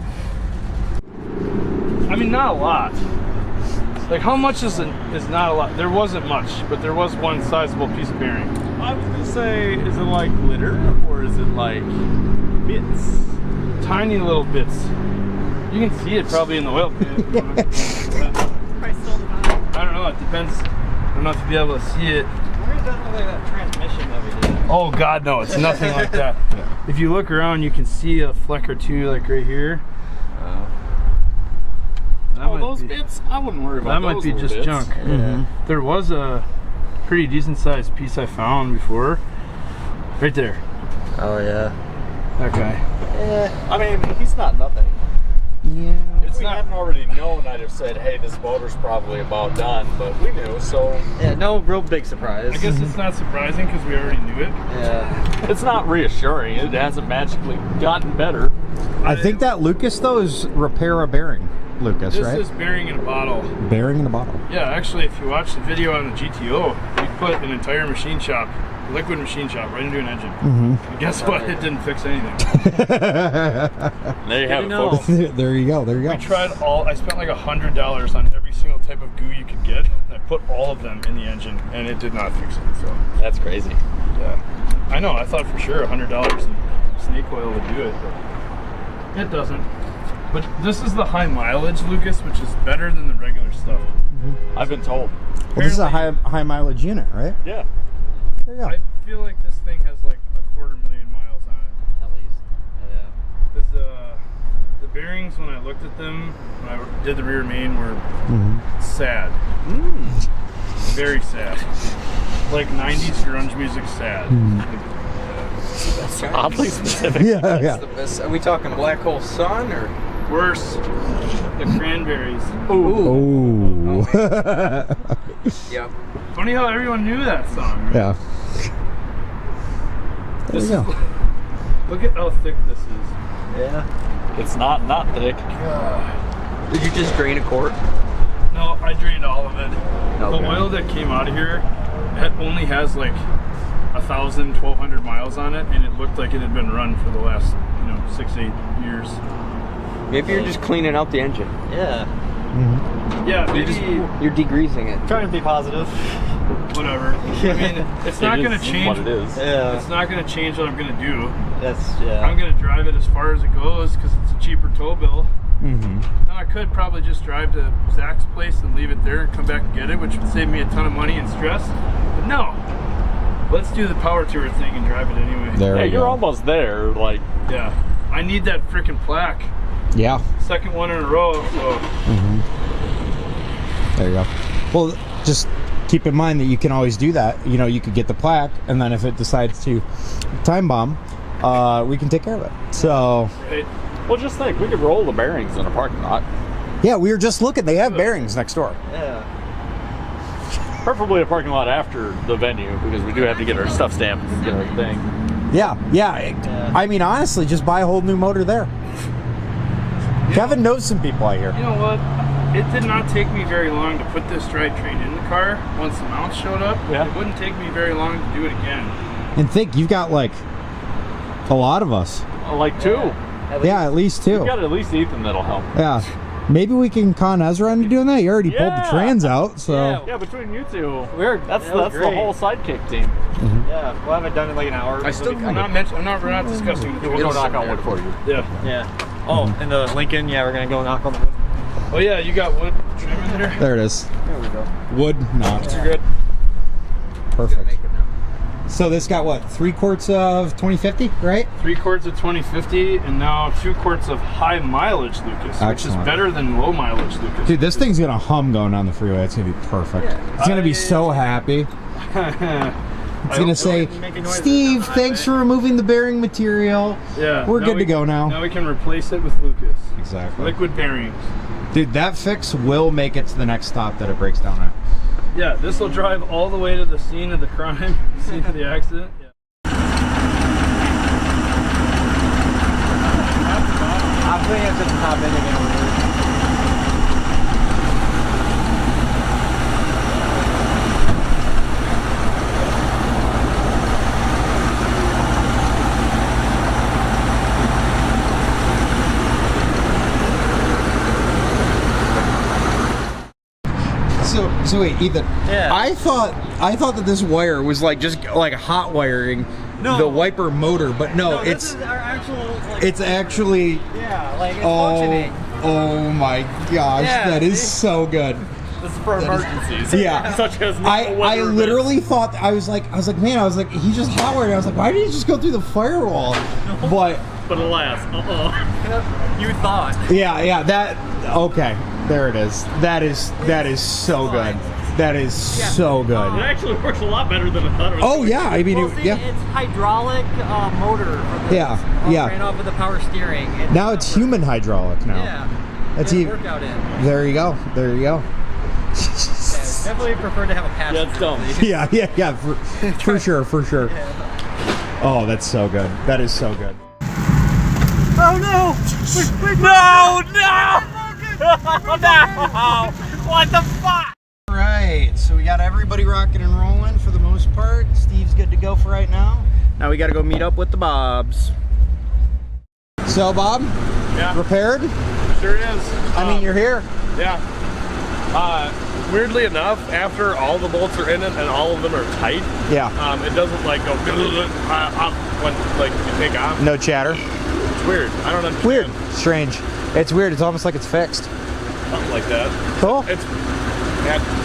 I mean, not a lot. Like, how much is not a lot? There wasn't much, but there was one sizable piece of bearing. I was gonna say, is it like glitter or is it like bits? Tiny little bits. You can see it probably in the oil pan. I don't know. It depends. I don't know if you'll be able to see it. Where is that like that transmission that we did? Oh God, no! It's nothing like that. If you look around, you can see a fleck or two, like right here. Those bits? I wouldn't worry about that. That those might be little just bits. junk. Yeah. There was a pretty decent sized piece I found before. Right there. Oh yeah. That guy. Yeah, I mean, he's not nothing. Yeah. If we hadn't already known, I'd have said, hey, this motor's probably about done, but we knew, so. Yeah, no real big surprise. I guess it's not surprising because we already knew it. Yeah. It's not reassuring. It hasn't magically gotten better. I think that Lucas though is repair a bearing. Lucas, This right? is bearing in a bottle. Bearing in a bottle. Yeah, actually, if you watch the video on the GTO, we put an entire machine shop, liquid machine shop, right into an engine. Mm-hmm. And guess what? It didn't fix anything. There you have it, folks. There you go. There you go. I tried all. I spent like $100 on every single type of goo you could get. And I put all of them in the engine, and it did not fix it. So That's crazy. yeah, I know. I thought for sure $100 in snake oil would do it, but it doesn't. But this is the high mileage, Lucas, which is better than the regular stuff. I've been told. Well, this is a high mileage unit, right? Yeah. There you go. I feel like this thing has like 250,000 miles on it. At least. Yeah. Because the bearings, when I looked at them, when I did the rear main, were sad. Very sad. Like 90s grunge music sad. That's oddly specific. Yeah. Are we talking Black Hole Sun or? Worse, the Cranberries. Ooh. Yeah. Funny how everyone knew that song. Right? Yeah. There This you go. is, look at how thick this is. Yeah. It's not thick. Did you just drain a quart? No, I drained all of it. Okay. The oil that came out of here only has like 1,000, 1,200 miles on it, and it looked like it had been run for the last, 6-8 years. Maybe you're just cleaning out the engine. Yeah. Yeah, maybe You're degreasing it. Trying to be positive. whatever. I mean, it's not going to change what it is. Yeah. It's not going to change what I'm going to do. Yeah. I'm going to drive it as far as it goes because it's a cheaper tow bill. Now I could probably just drive to Zach's place and leave it there and come back and get it, which would save me a ton of money and stress. But no, let's do the power tour thing and drive it anyway. Yeah, you're almost there. Like, yeah, I need that freaking plaque. Yeah. Second one in a row. So. There you go. Well, just keep in mind that you can always do that. You could get the plaque, and then if it decides to time bomb, we can take care of it. So. Right. Well, just think, we could roll the bearings in a parking lot. Yeah, we were just looking. They have bearings next door. Yeah. Preferably a parking lot after the venue, because we do have to get our stuff stamped and get our thing. Yeah. I mean, honestly, just buy a whole new motor there. Kevin knows some people out here. You know what? It did not take me very long to put this drivetrain in the car once the mounts showed up. Yeah. It wouldn't take me very long to do it again. And think, you've got like a lot of us. Like two. Yeah, at least two. We've got at least Ethan that'll help. Yeah. Maybe we can con Ezra into doing that. You already pulled the trans out, so. Yeah, between you two, that's that was the great. whole sidekick team. Yeah, we'll have it done in like an hour. We're not discussing the We're gonna knock on wood for you. Yeah. Oh, and the Lincoln, we're gonna go knock on the wood. Oh yeah, you got wood trim in there? There it is. There we go. Wood knocked. You're good. Perfect. So this got what? 3 quarts of 2050, right? 3 quarts of 2050 and now 2 quarts of high mileage Lucas, which is better than low mileage Lucas. Dude, this thing's gonna hum going down the freeway. It's gonna be perfect. It's gonna be so happy. It's gonna say, Steve, thanks for removing the bearing material. Yeah. We're good to go now. Now we can replace it with Lucas. Exactly. Liquid bearings. Dude, that fix will make it to the next stop that it breaks down at. Yeah, this will drive all the way to the scene of the crime, scene of the accident. Yeah. I'm putting it at the top end again. So wait, Ethan. Yeah. I thought that this wire was like just like hot wiring the wiper motor, but no, it's our actual. Like, it's actually. Yeah, like it's functioning. Oh my gosh, that is so good. This is for emergencies. Yeah. Such as I literally thought I was like he just hot wired. I was like, why did he just go through the firewall? But alas, you thought. Yeah, that okay. There it is. That is so good. That is so good. It actually works a lot better than I thought it was. Oh yeah, I mean, it's hydraulic motor. For this. Yeah. Ran off with the power steering. Now it's human hydraulic now. Yeah. That's even. Workout in. There you go. Definitely prefer to have a passenger. That's dumb. Yeah. For sure. Yeah. Oh, that's so good. That is so good. Oh no! Wait, no! What the fuck? Right, so we got everybody rocking and rolling for the most part. Steve's good to go for right now. Now we gotta go meet up with the Bobs. So Bob, Yeah. repaired? Sure is. I mean, you're here. Yeah. Weirdly enough, after all the bolts are in it and all of them are tight, Yeah. it doesn't like go up when like you take off. No chatter. It's weird. I don't understand. Weird. Strange. It's weird. It's almost like it's fixed. Something like that. Cool. It's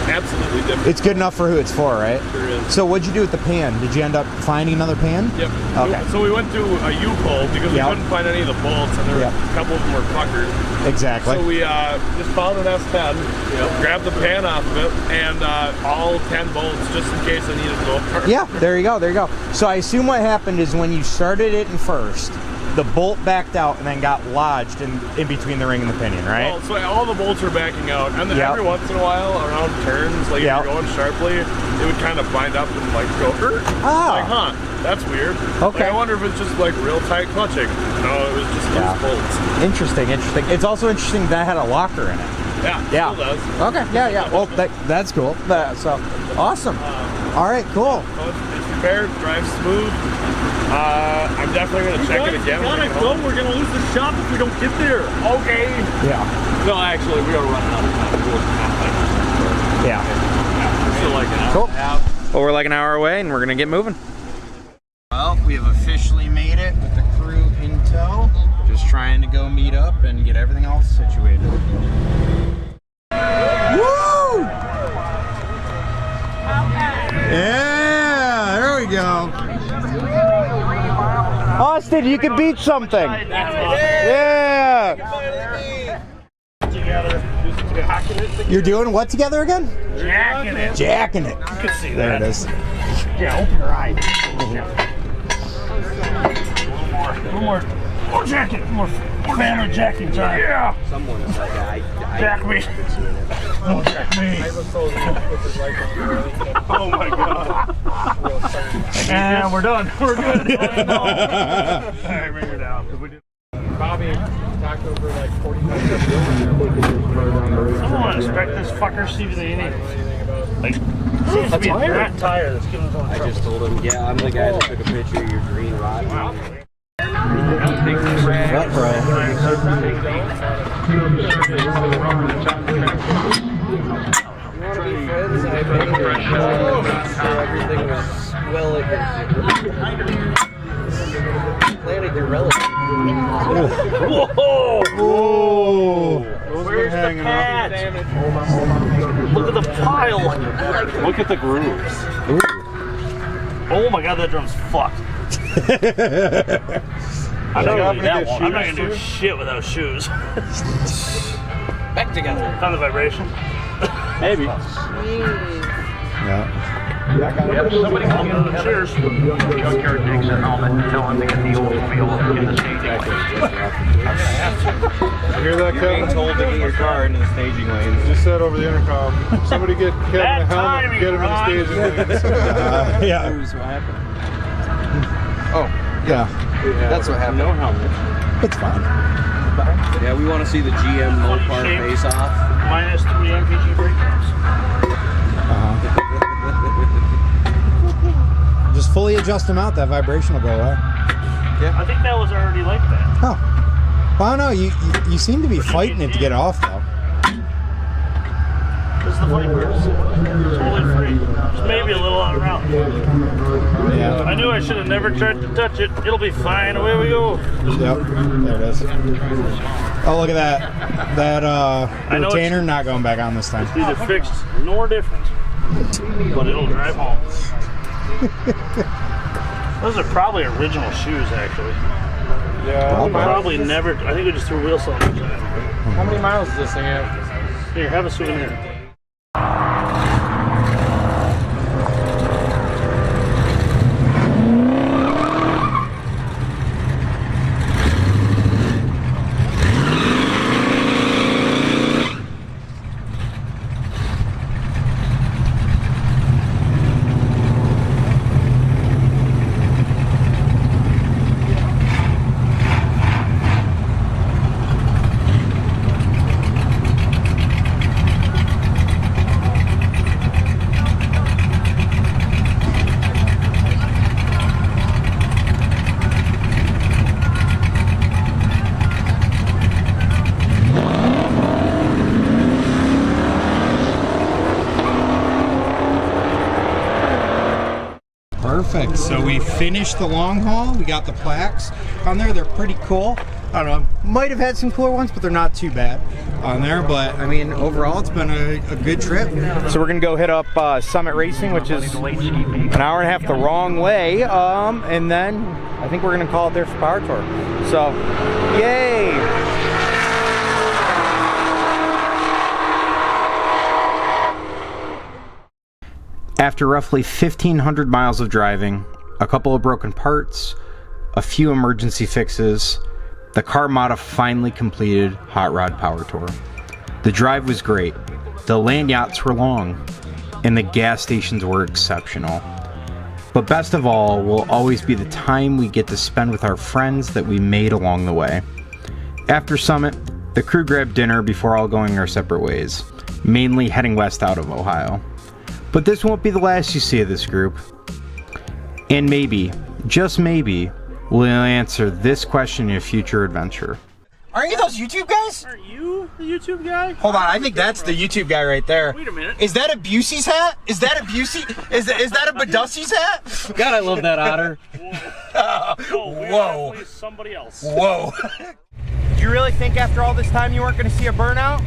absolutely different. It's good enough for who it's for, right? Sure is. So what'd you do with the pan? Did you end up finding another pan? Yep. Okay. So we went to a U-Pull because we couldn't find any of the bolts, and there were a couple of them were fuckers. Exactly. So we just found an S10, grabbed the pan off of it, and all 10 bolts just in case I needed more. Yeah, there you go, there you go. So I assume what happened is when you started it in first, the bolt backed out and then got lodged in between the ring and the pinion, right? Well, so all the bolts are backing out, and then every once in a while, around turns, like if you're going sharply, it would kind of bind up and like go, like, huh, that's weird. Okay. Like, I wonder if it's just like real tight clutching. No, it was just loose bolts. Interesting, interesting. It's also interesting that had a locker in it. Yeah, still does. Okay, yeah. Well, that's cool. So, awesome. All right, cool. So it's repaired, drives smooth. I'm definitely going to check it again. We're going to lose the shop if we don't get there. Okay. Yeah. No, actually, we got to run another time. Yeah. Still like an hour. Cool. Well, we're like an hour away and we're going to get moving. Well, we have officially made it with the crew in tow. Just trying to go meet up and get everything all situated. Woo! Yeah, there we go. Austin, you could beat something. Yeah. You're doing what together again? Jacking it. Jacking it. You can see there that. It is. Yeah, open your eyes. More jacking. More family jacking time. Yeah. Someone is like, Jack me. Don't jack me. Oh my god. And we're done. We're good. Alright, bring her down. Bobby talked over like 45 I don't expect this fucker to see anything. Like, seems to be a flat tire that's giving us all the trouble. I just told him, yeah, I'm the guy that took a picture of your green rod. Wow. What, bro? You want to be friends? I made it so everything was well planted your relative. Whoa! Whoa! Where's the patch? Look at the pile. Look at the grooves. Oh my god, that drum's fucked. I'm not gonna do that one. I'm not gonna do shit without shoes. Back together. Found the vibration. Maybe. Yeah. Somebody come in. Cheers. Junkyard takes a helmet and tell him to get the Oldsmobile in the staging lane. You hear that, Kevin? Being told to get your car into the staging lanes. Just said over the intercom. Somebody get Kevin a helmet and get him in the staging lanes. Yeah. Here's what happened. Oh, Yeah. that's what happened. No helmet. It's fine. Yeah, we want to see the GM Mopar face off. Minus 3 MPG breakdowns. Just fully adjust them out. That vibration will go away. Yeah. I think that was already like that. Oh. Well, I don't know. You seem to be fighting it to get it off, though. This is the funny part. It's totally free. Just maybe a little out of round. Yeah. I knew I should have never tried to touch it. It'll be fine. Away we go. Yep. There it is. Oh, look at that. That retainer not going back on this time. It's neither fixed nor different. But it'll drive home. Those are probably original shoes, actually. Yeah. Probably never. I think we just threw wheel cylinders in it. How many miles does this thing have? Here, have a souvenir. Perfect. So we finished the long haul. We got the plaques on there. They're pretty cool. I don't know, might have had some cooler ones, but they're not too bad on there. But I mean, overall, it's been a good trip. So we're gonna go hit up Summit Racing, which is an hour and a half the wrong way, and then I think we're gonna call it there for Power Tour. So, yay! After roughly 1,500 miles of driving, a couple of broken parts, a few emergency fixes, the Carmada finally completed Hot Rod Power Tour. The drive was great, the land yachts were long, and the gas stations were exceptional. But best of all will always be the time we get to spend with our friends that we made along the way. After Summit, the crew grabbed dinner before all going our separate ways, mainly heading west out of Ohio. But this won't be the last you see of this group. And maybe, just maybe, we'll answer this question in a future adventure. Aren't you those YouTube guys? Aren't you the YouTube guy? Hold on, I think that's the YouTube guy right there. Wait a minute. Is that a Busey's hat? Is that a Busey? Is that a Badussi's hat? God, I love that otter. Whoa. Somebody else. Whoa. Did you really think after all this time you weren't going to see a burnout?